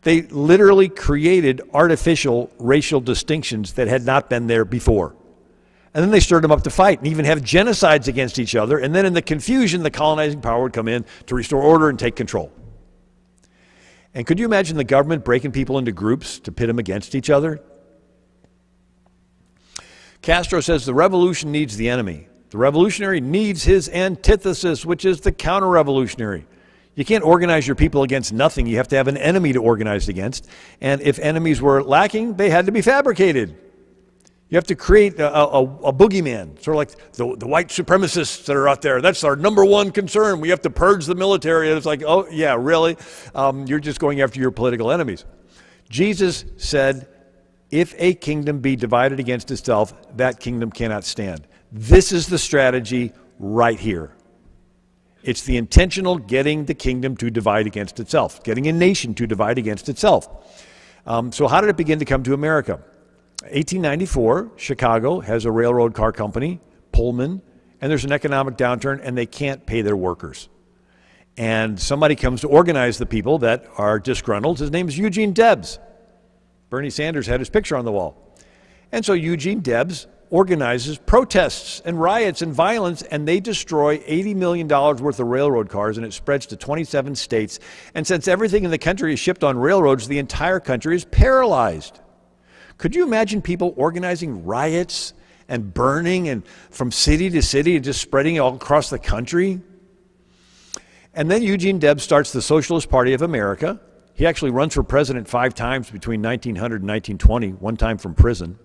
They literally created artificial racial distinctions that had not been there before. And then they stirred them up to fight and even have genocides against each other, and then in the confusion, the colonizing power would come in to restore order and take control. And could you imagine the government breaking people into groups to pit them against each other? Castro says the revolution needs the enemy. The revolutionary needs his antithesis, which is the counter-revolutionary. You can't organize your people against nothing. You have to have an enemy to organize against. And if enemies were lacking, they had to be fabricated. You have to create a boogeyman, sort of like the white supremacists that are out there. That's our number one concern. We have to purge the military. And it's like, oh, yeah, really? You're just going after your political enemies. Jesus said, if a kingdom be divided against itself, that kingdom cannot stand. This is the strategy right here. It's the intentional getting the kingdom to divide against itself, getting a nation to divide against itself. So how did it begin to come to America? 1894, Chicago has a railroad car company, Pullman, and there's an economic downturn, and they can't pay their workers. And somebody comes to organize the people that are disgruntled. His name is Eugene Debs. Bernie Sanders had his picture on the wall. And so Eugene Debs organizes protests and riots and violence, and they destroy $80 million worth of railroad cars, and it spreads to 27 states. And since everything in the country is shipped on railroads, the entire country is paralyzed. Could you imagine people organizing riots and burning and from city to city and just spreading all across the country? And then Eugene Debs starts the Socialist Party of America. He actually runs for president 5 times between 1900 and 1920, one time from prison.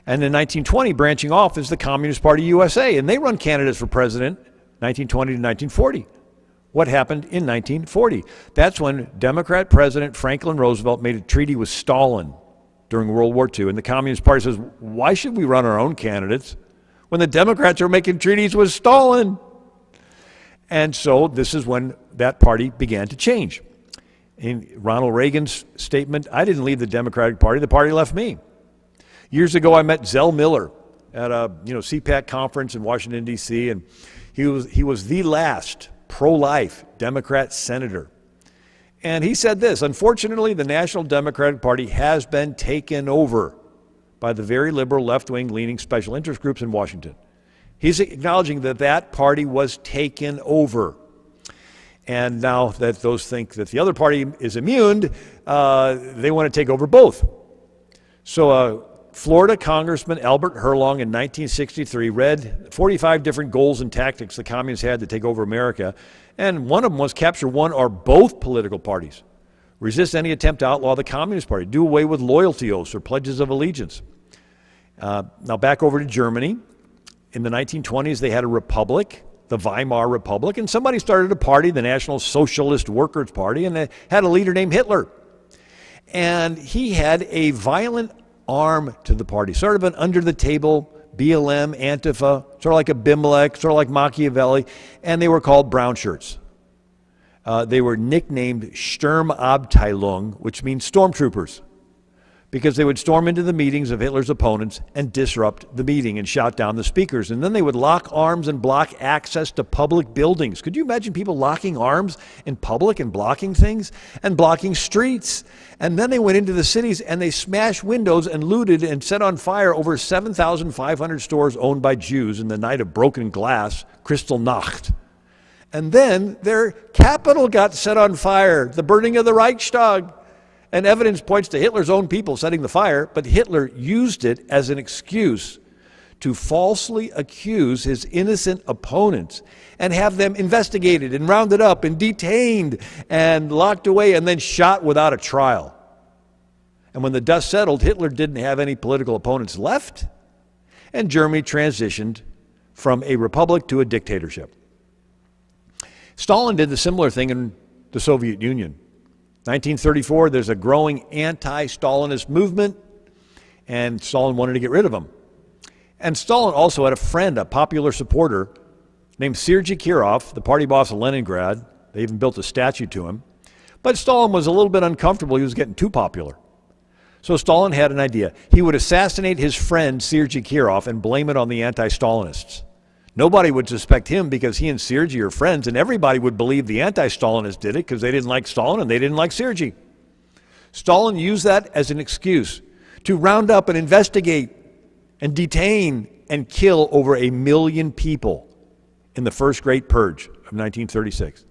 And in 1920, branching off, is the Communist Party USA, and they run candidates for president 1920 to 1940. What happened in 1940? That's when Democrat President Franklin Roosevelt made a treaty with Stalin during World War II, and the Communist Party says, why should we run our own candidates when the Democrats are making treaties with Stalin? And so this is when that party began to change. In Ronald Reagan's statement, I didn't leave the Democratic Party, the party left me. Years ago, I met Zell Miller at a CPAC conference in Washington, D.C., and he was the last pro-life Democrat senator. And he said this, unfortunately, the National Democratic Party has been taken over by the very liberal left-wing leaning special interest groups in Washington. He's acknowledging that that party was taken over. And now that those think that the other party is immune, they want to take over both. So Florida Congressman Albert Herlong in 1963 read 45 different goals and tactics the communists had to take over America, and one of them was capture one or both political parties, resist any attempt to outlaw the Communist Party, do away with loyalty oaths or pledges of allegiance. Now back over to Germany. In the 1920s, they had a republic, the Weimar Republic, and somebody started a party, the National Socialist Workers' Party, and they had a leader named Hitler. And he had a violent arm to the party, sort of an under-the-table BLM, Antifa, sort of like Abimelech, sort of like Machiavelli, and they were called brown shirts. They were nicknamed Sturmabteilung, which means stormtroopers, because they would storm into the meetings of Hitler's opponents and disrupt the meeting and shout down the speakers. And then they would lock arms and block access to public buildings. Could you imagine people locking arms in public and blocking things and blocking streets? And then they went into the cities and they smashed windows and looted and set on fire over 7,500 stores owned by Jews in the night of broken glass, Kristallnacht. And then their capital got set on fire, the burning of the Reichstag. And evidence points to Hitler's own people setting the fire, but Hitler used it as an excuse to falsely accuse his innocent opponents and have them investigated and rounded up and detained and locked away and then shot without a trial. And when the dust settled, Hitler didn't have any political opponents left, and Germany transitioned from a republic to a dictatorship. Stalin did the similar thing in the Soviet Union. 1934, there's a growing anti-Stalinist movement, and Stalin wanted to get rid of him. And Stalin also had a friend, a popular supporter, named Sergei Kirov, the party boss of Leningrad. They even built a statue to him. But Stalin was a little bit uncomfortable. He was getting too popular. So Stalin had an idea. He would assassinate his friend Sergei Kirov and blame it on the anti-Stalinists. Nobody would suspect him because he and Sergei are friends, and everybody would believe the anti-Stalinists did it because they didn't like Stalin and they didn't like Sergei. Stalin used that as an excuse to round up and investigate and detain and kill over 1 million people in the first Great Purge of 1936.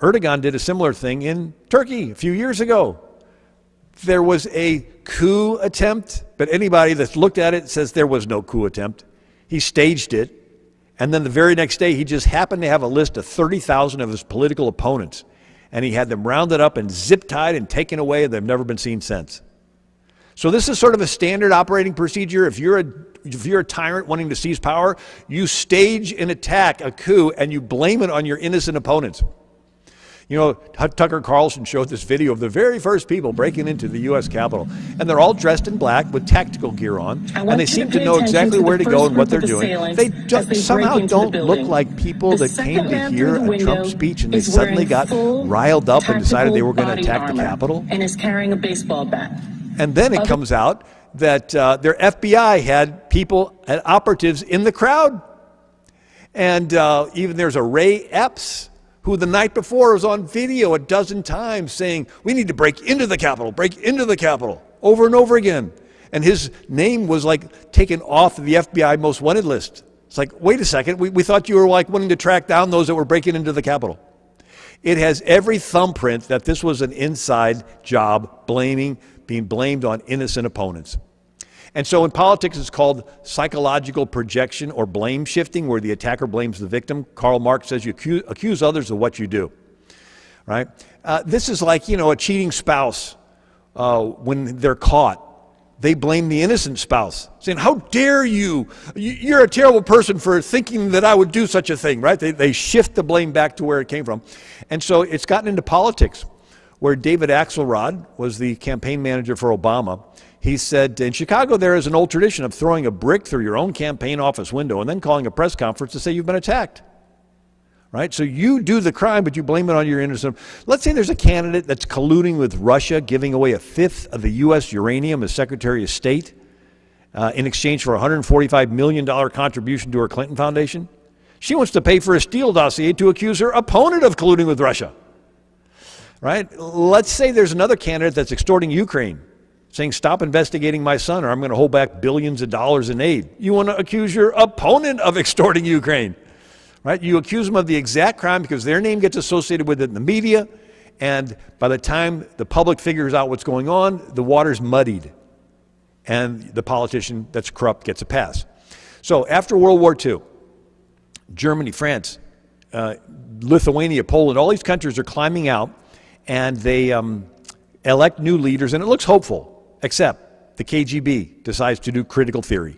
Erdogan did a similar thing in Turkey a few years ago. There was a coup attempt, but anybody that's looked at it says there was no coup attempt. He staged it, and then the very next day he just happened to have a list of 30,000 of his political opponents, and he had them rounded up and zip-tied and taken away, and they've never been seen since. So this is sort of a standard operating procedure. If you're a tyrant wanting to seize power, you stage an attack, a coup, and you blame it on your innocent opponents. You know, Tucker Carlson showed this video of the very first people breaking into the U.S. Capitol, and they're all dressed in black with tactical gear on, and they seem to know exactly where to go and what they're doing. They somehow don't look like people that came to hear a Trump speech and they suddenly got riled up and decided they were going to attack the Capitol. And is carrying a baseball bat. And then it comes out that their FBI had people and operatives in the crowd. And even there's a Ray Epps, who the night before was on video a dozen times saying, we need to break into the Capitol, over and over again. And his name was like taken off the FBI most wanted list. It's like, wait a second, we thought you were like wanting to track down those that were breaking into the Capitol. It has every thumbprint that this was an inside job, being blamed on innocent opponents. And so in politics, it's called psychological projection or blame shifting, where the attacker blames the victim. Karl Marx says you accuse others of what you do, right? This is like, you know, a cheating spouse when they're caught. They blame the innocent spouse, saying, how dare you? You're a terrible person for thinking that I would do such a thing, right? They shift the blame back to where it came from. And so it's gotten into politics, where David Axelrod was the campaign manager for Obama. He said, in Chicago, there is an old tradition of throwing a brick through your own campaign office window and then calling a press conference to say you've been attacked. Right? So you do the crime, but you blame it on your innocent. Let's say there's a candidate that's colluding with Russia, giving away 1/5 of the U.S. uranium as Secretary of State in exchange for a $145 million contribution to her Clinton Foundation. She wants to pay for a Steele dossier to accuse her opponent of colluding with Russia. Right? Let's say there's another candidate that's extorting Ukraine, saying, stop investigating my son or I'm going to hold back billions of dollars in aid. You want to accuse your opponent of extorting Ukraine, right? You accuse them of the exact crime because their name gets associated with it in the media, and by the time the public figures out what's going on, the water's muddied, and the politician that's corrupt gets a pass. So after World War II, Germany, France, Lithuania, Poland, all these countries are climbing out, and they elect new leaders, and it looks hopeful. Except the KGB decides to do critical theory.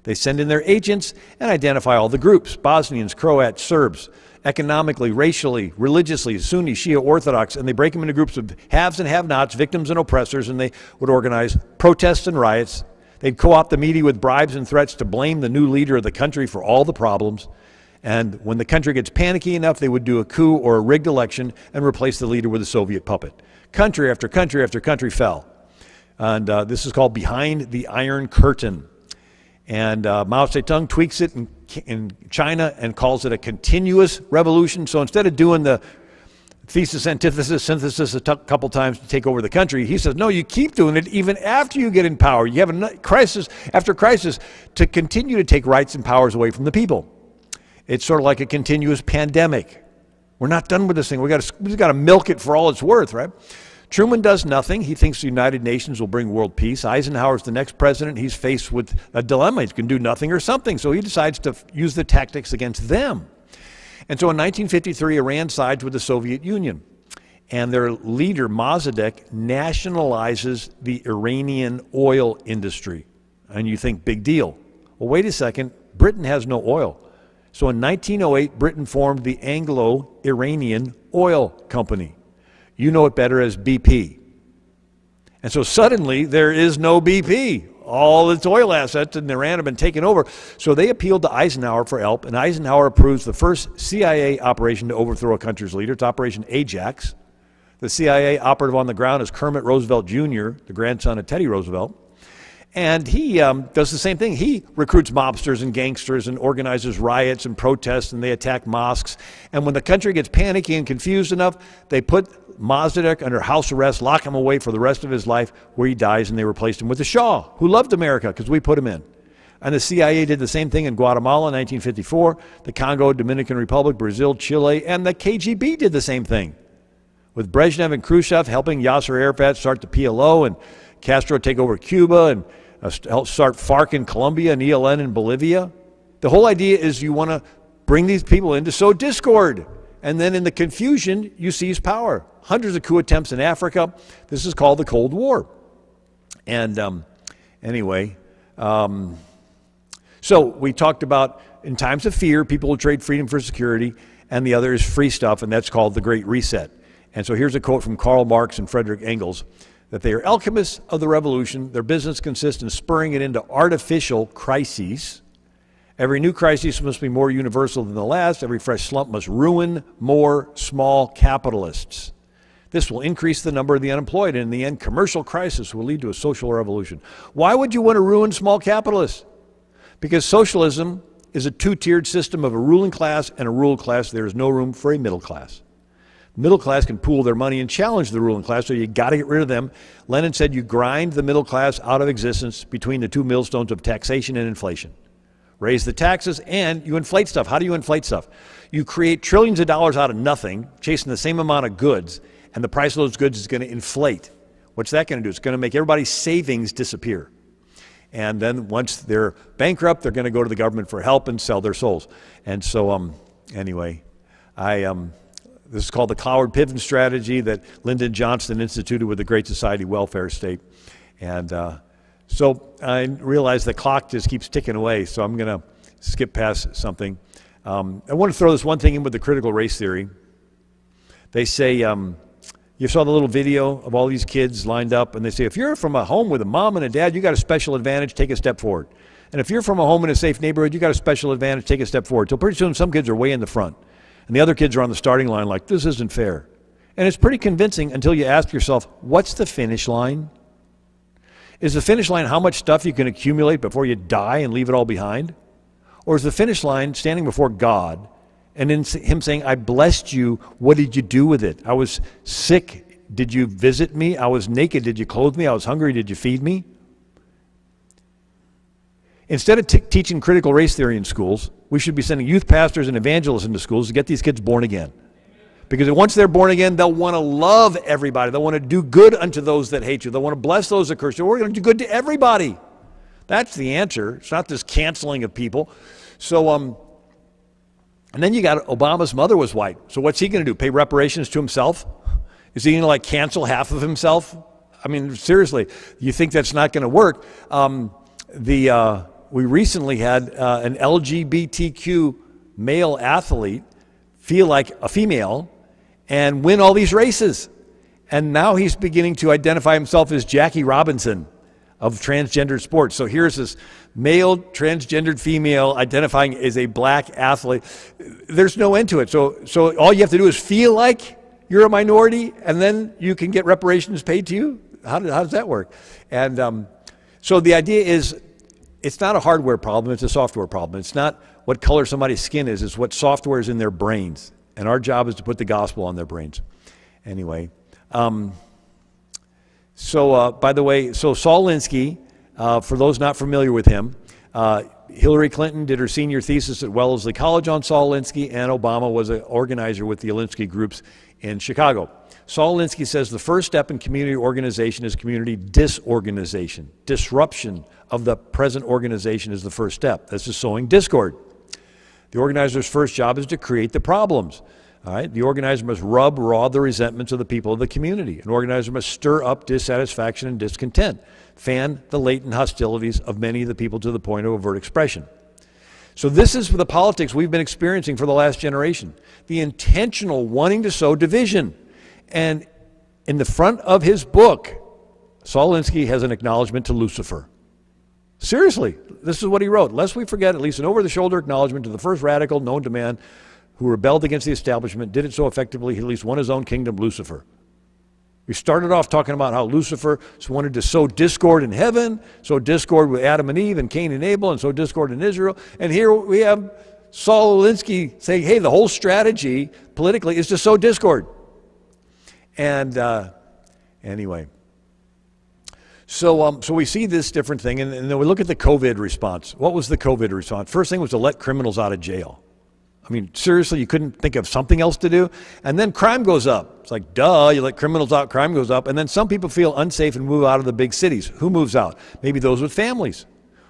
They send in their agents and identify all the groups: Bosnians, Croats, Serbs, economically, racially, religiously, Sunni, Shia, Orthodox, and they break them into groups of haves and have-nots, victims and oppressors, and they would organize protests and riots. They'd co-opt the media with bribes and threats to blame the new leader of the country for all the problems. And when the country gets panicky enough, they would do a coup or a rigged election and replace the leader with a Soviet puppet. Country after country after country fell. And this is called Behind the Iron Curtain. And Mao Zedong tweaks it in China and calls it a continuous revolution. So instead of doing the thesis, antithesis, synthesis a couple times to take over the country, he says, no, you keep doing it even after you get in power. You have a crisis after crisis to continue to take rights and powers away from the people. It's sort of like a continuous pandemic. We're not done with this thing. We've got to milk it for all it's worth, right? Truman does nothing. He thinks the United Nations will bring world peace. Eisenhower's the next president. He's faced with a dilemma. He can do nothing or something. So he decides to use the tactics against them. And so in 1953, Iran sides with the Soviet Union. And their leader, Mossadegh, nationalizes the Iranian oil industry. And you think, big deal. Well, wait a second. Britain has no oil. So in 1908, Britain formed the Anglo-Iranian Oil Company. You know it better as BP. And so suddenly there is no BP. All its oil assets in Iran have been taken over. So they appealed to Eisenhower for help, and Eisenhower approves the first CIA operation to overthrow a country's leader. It's Operation Ajax. The CIA operative on the ground is Kermit Roosevelt Jr., the grandson of Teddy Roosevelt. And he does the same thing. He recruits mobsters and gangsters and organizes riots and protests, and they attack mosques. And when the country gets panicky and confused enough, they put Mossadegh under house arrest, lock him away for the rest of his life, where he dies, and they replaced him with the Shah, who loved America because we put him in. And the CIA did the same thing in Guatemala in 1954, the Congo, Dominican Republic, Brazil, Chile, and the KGB did the same thing. With Brezhnev and Khrushchev helping Yasser Arafat start the PLO, and Castro take over Cuba, and help start FARC in Colombia and ELN in Bolivia. The whole idea is you want to bring these people in to sow discord. And then in the confusion, you seize power. Hundreds of coup attempts in Africa. This is called the Cold War. And anyway, so we talked about in times of fear, people will trade freedom for security, and the other is free stuff, and that's called the Great Reset. And so here's a quote from Karl Marx and Friedrich Engels, that they are alchemists of the revolution. Their business consists in spurring it into artificial crises. Every new crisis must be more universal than the last. Every fresh slump must ruin more small capitalists. This will increase the number of the unemployed, and in the end, commercial crisis will lead to a social revolution. Why would you want to ruin small capitalists? Because socialism is a two-tiered system of a ruling class and a ruled class. There is no room for a middle class. Middle class can pool their money and challenge the ruling class, so you got to get rid of them. Lenin said you grind the middle class out of existence between the two millstones of taxation and inflation. Raise the taxes and you inflate stuff. How do you inflate stuff? You create trillions of dollars out of nothing, chasing the same amount of goods, and the price of those goods is going to inflate. What's that going to do? It's going to make everybody's savings disappear. And then once they're bankrupt, they're going to go to the government for help and sell their souls. And so anyway, this is called the Cloward Piven strategy that Lyndon Johnson instituted with the Great Society welfare state. And so I realize the clock just keeps ticking away, so I'm going to skip past something. I want to throw this one thing in with the critical race theory. They say, you saw the little video of all these kids lined up, and they say, if you're from a home with a mom and a dad, you got a special advantage, take a step forward. And if you're from a home in a safe neighborhood, you got a special advantage, take a step forward. So pretty soon some kids are way in the front. And the other kids are on the starting line like, this isn't fair. And it's pretty convincing until you ask yourself, what's the finish line? Is the finish line how much stuff you can accumulate before you die and leave it all behind? Or is the finish line standing before God and then him saying, I blessed you, what did you do with it? I was sick, did you visit me? I was naked, did you clothe me? I was hungry, did you feed me? Instead of teaching critical race theory in schools, we should be sending youth pastors and evangelists into schools to get these kids born again. Because once they're born again, they'll want to love everybody. They'll want to do good unto those that hate you. They'll want to bless those that curse you. We're going to do good to everybody. That's the answer. It's not this canceling of people. So, and then you got Obama's mother was white. So what's he going to do? Pay reparations to himself? Is he going to like cancel half of himself? I mean, seriously, you think that's not going to work? We recently had an LGBTQ male athlete feel like a female and win all these races. And now he's beginning to identify himself as Jackie Robinson of transgender sports. So here's this male transgendered female identifying as a black athlete. There's no end to it. So all you have to do is feel like you're a minority, and then you can get reparations paid to you? How does that work? And so the idea is, it's not a hardware problem, it's a software problem. It's not what color somebody's skin is, it's what software is in their brains. And our job is to put the gospel on their brains. Anyway, by the way, so Saul Alinsky For those not familiar with him, Hillary Clinton did her senior thesis at Wellesley College on Saul Alinsky, and Obama was an organizer with the Alinsky groups in Chicago. Saul Alinsky says the first step in community organization is community disorganization. Disruption of the present organization is the first step. This is sowing discord. The organizer's first job is to create the problems. All right? The organizer must rub raw the resentments of the people of the community. An organizer must stir up dissatisfaction and discontent, fan the latent hostilities of many of the people to the point of overt expression. So this is the politics we've been experiencing for the last generation. The intentional wanting to sow division. And in the front of his book, Saul Alinsky has an acknowledgement to Lucifer. Seriously, this is what he wrote. Lest we forget, at least an over-the-shoulder acknowledgement to the first radical known to man who rebelled against the establishment, did it so effectively he at least won his own kingdom, Lucifer. We started off talking about how Lucifer wanted to sow discord in heaven, sow discord with Adam and Eve and Cain and Abel, and sow discord in Israel. And here we have Saul Alinsky saying, hey, the whole strategy politically is to sow discord. And anyway, so we see this different thing, and then we look at the COVID response. What was the COVID response? First thing was to let criminals out of jail. I mean, seriously, you couldn't think of something else to do? And then crime goes up. It's like, duh, you let criminals out, crime goes up. And then some people feel unsafe and move out of the big cities. Who moves out? Maybe those with families.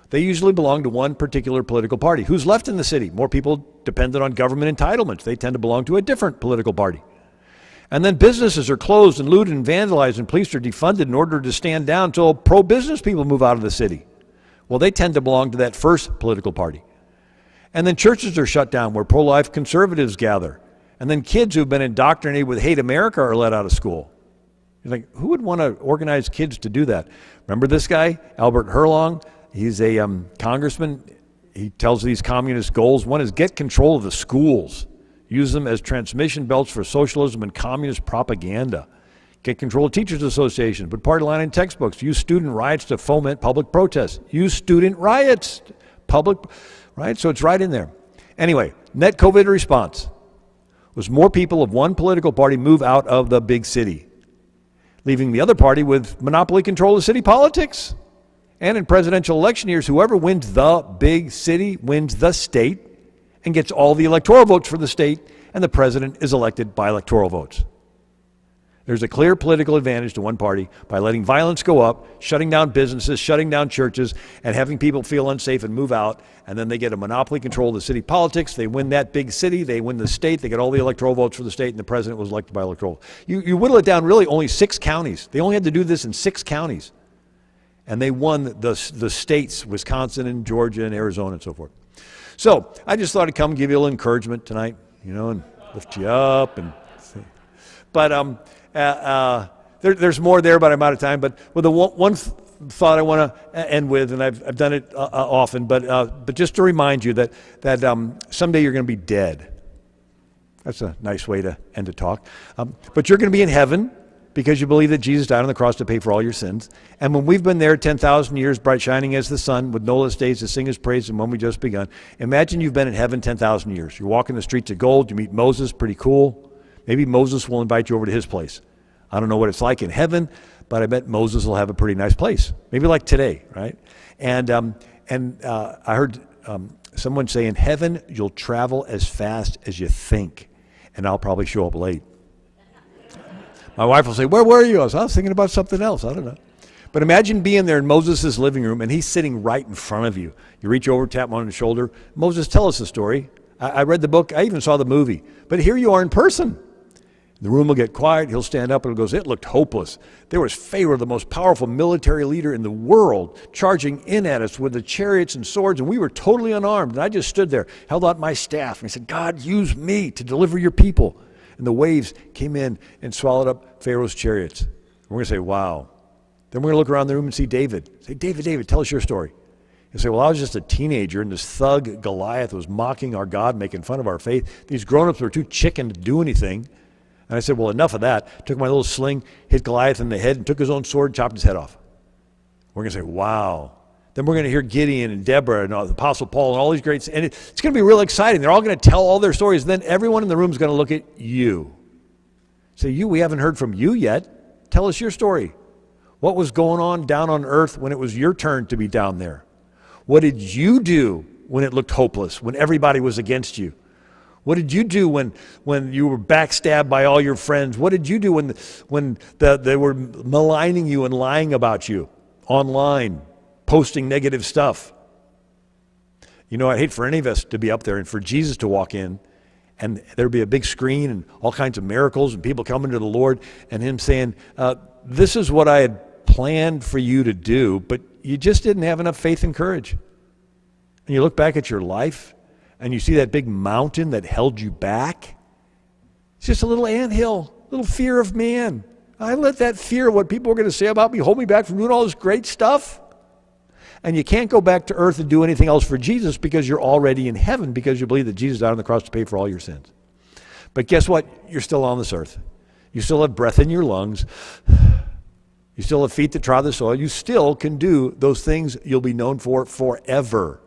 They usually belong to one particular political party. Who's left in the city? More people dependent on government entitlements. They tend to belong to a different political party. And then businesses are closed and looted and vandalized, and police are defunded in order to stand down until pro-business people move out of the city. Well, they tend to belong to that first political party. And then churches are shut down where pro-life conservatives gather. And then kids who've been indoctrinated with hate America are let out of school. You're like, who would want to organize kids to do that? Remember this guy, Albert Herlong? He's a congressman. He tells these communist goals. One is get control of the schools. Use them as transmission belts for socialism and communist propaganda. Get control of teachers' associations. Put party line in textbooks. Use student riots to foment public protests. Use student riots. Right? So it's right in there. Anyway, net COVID response was more people of one political party move out of the big city, leaving the other party with monopoly control of city politics. And in presidential election years, whoever wins the big city wins the state and gets all the electoral votes for the state, and the president is elected by electoral votes. There's a clear political advantage to one party by letting violence go up, shutting down businesses, shutting down churches, and having people feel unsafe and move out, and then they get a monopoly control of the city politics. They win that big city, they win the state, they get all the electoral votes for the state, and the president was elected by electoral. You whittle it down, really only 6 counties. They only had to do this in 6 counties. And they won the states, Wisconsin and Georgia and Arizona and so forth. So I just thought I'd come and give you a little encouragement tonight, you know, and lift you up. But there's more there, but I'm out of time. But with the one thought I want to end with, and I've done it often, but just to remind you that someday you're going to be dead. That's a nice way to end a talk. But you're going to be in heaven because you believe that Jesus died on the cross to pay for all your sins. And when we've been there 10,000 years, bright shining as the sun, with no less days to sing his praise than when we just begun, imagine you've been in heaven 10,000 years. You're walking the streets of gold, you meet Moses, pretty cool. Maybe Moses will invite you over to his place. I don't know what it's like in heaven, but I bet Moses will have a pretty nice place. Maybe like today, right? And I heard someone say, in heaven, you'll travel as fast as you think, and I'll probably show up late. My wife will say, where were you? I was thinking about something else. I don't know. But imagine being there in Moses' living room, and he's sitting right in front of you. You reach over, tap him on the shoulder. Moses, tell us the story. I read the book. I even saw the movie. But here you are in person. The room will get quiet. He'll stand up and goes, it looked hopeless. There was Pharaoh, the most powerful military leader in the world, charging in at us with the chariots and swords, and we were totally unarmed. And I just stood there, held out my staff, and he said, God, use me to deliver your people. And the waves came in and swallowed up Pharaoh's chariots. And we're going to say, wow. Then we're going to look around the room and see David. Say, David, tell us your story. He'll say, well, I was just a teenager, and this thug Goliath was mocking our God, making fun of our faith. These grown-ups were too chicken to do anything. And I said, well, enough of that. Took my little sling, hit Goliath in the head, and took his own sword, chopped his head off. We're going to say, wow. Then we're going to hear Gideon and Deborah and the Apostle Paul and all these greats. And it's going to be real exciting. They're all going to tell all their stories. Then everyone in the room is going to look at you. Say, we haven't heard from you yet. Tell us your story. What was going on down on earth when it was your turn to be down there? What did you do when it looked hopeless, when everybody was against you? What did you do when you were backstabbed by all your friends? What did you do when they were maligning you and lying about you online, posting negative stuff? You know, I'd hate for any of us to be up there and for Jesus to walk in and there'd be a big screen and all kinds of miracles and people coming to the Lord and him saying, this is what I had planned for you to do, but you just didn't have enough faith and courage. And you look back at your life and you see that big mountain that held you back. It's just a little anthill, little fear of man. I let that fear of what people are going to say about me hold me back from doing all this great stuff. And you can't go back to earth and do anything else for Jesus because you're already in heaven because you believe that Jesus died on the cross to pay for all your sins. But guess what? You're still on this earth. You still have breath in your lungs. You still have feet that trod the soil. You still can do those things you'll be known for forever.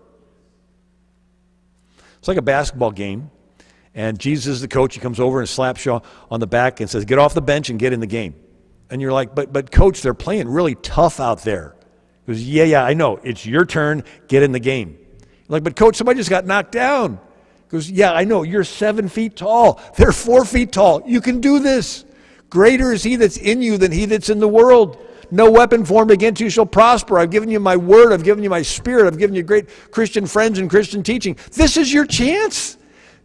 It's like a basketball game. And Jesus is the coach. He comes over and slaps you on the back and says, get off the bench and get in the game. And you're like, but coach, they're playing really tough out there. He goes, yeah, I know. It's your turn. Get in the game. You're like, but coach, somebody just got knocked down. He goes, yeah, I know. You're 7 feet tall. They're 4 feet tall. You can do this. Greater is he that's in you than he that's in the world. No weapon formed against you shall prosper. I've given you my word. I've given you my spirit. I've given you great Christian friends and Christian teaching. This is your chance.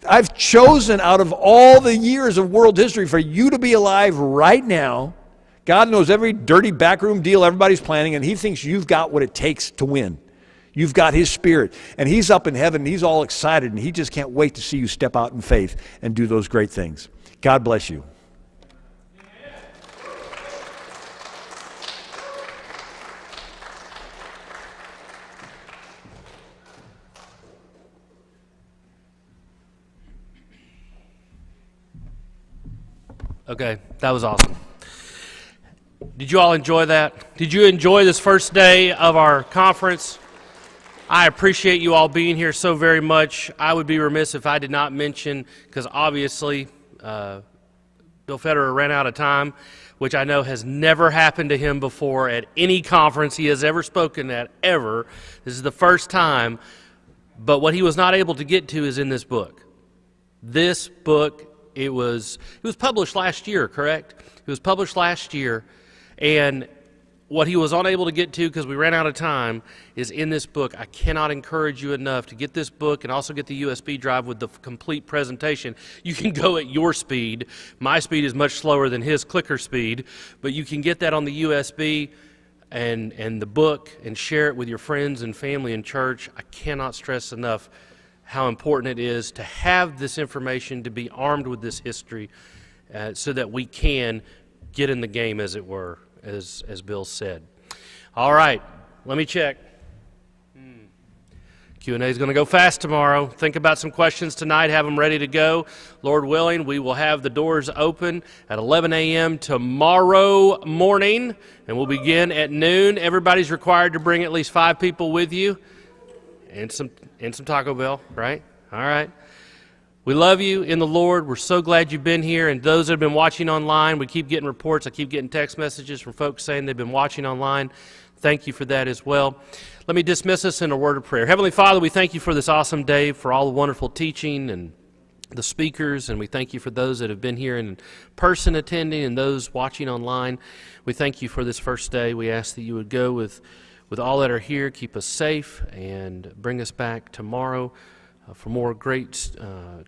I've chosen out of all the years of world history for you to be alive right now. God knows every dirty backroom deal everybody's planning, and he thinks you've got what it takes to win. You've got his spirit, and he's up in heaven, and he's all excited, and he just can't wait to see you step out in faith and do those great things. God bless you. Okay, that was awesome. Did you all enjoy that? Did you enjoy this first day of our conference? I appreciate you all being here so very much. I would be remiss if I did not mention, because obviously Bill Federer ran out of time, which I know has never happened to him before at any conference he has ever spoken at, ever. This is the first time. But what he was not able to get to is in this book. This book, it was published last year, correct? It was published last year. And what he was unable to get to because we ran out of time is in this book. I cannot encourage you enough to get this book and also get the USB drive with the complete presentation. You can go at your speed. My speed is much slower than his clicker speed, but you can get that on the USB and the book and share it with your friends and family and church. I cannot stress enough how important it is to have this information, to be armed with this history so that we can get in the game, as it were, as Bill said. All right, let me check. Q&A is going to go fast tomorrow. Think about some questions tonight. Have them ready to go. Lord willing, we will have the doors open at 11 a.m. tomorrow morning, and we'll begin at noon. Everybody's required to bring at least 5 people with you and some Taco Bell, right? All right. We love you in the Lord. We're so glad you've been here. And those that have been watching online, we keep getting reports. I keep getting text messages from folks saying they've been watching online. Thank you for that as well. Let me dismiss us in a word of prayer. Heavenly Father, we thank you for this awesome day, for all the wonderful teaching and the speakers, and we thank you for those that have been here in person attending and those watching online. We thank you for this first day. We ask that you would go with all that are here, keep us safe, and bring us back tomorrow for more great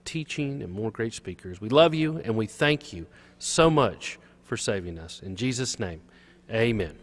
teaching and more great speakers. We love you, and we thank you so much for saving us. In Jesus' name, amen.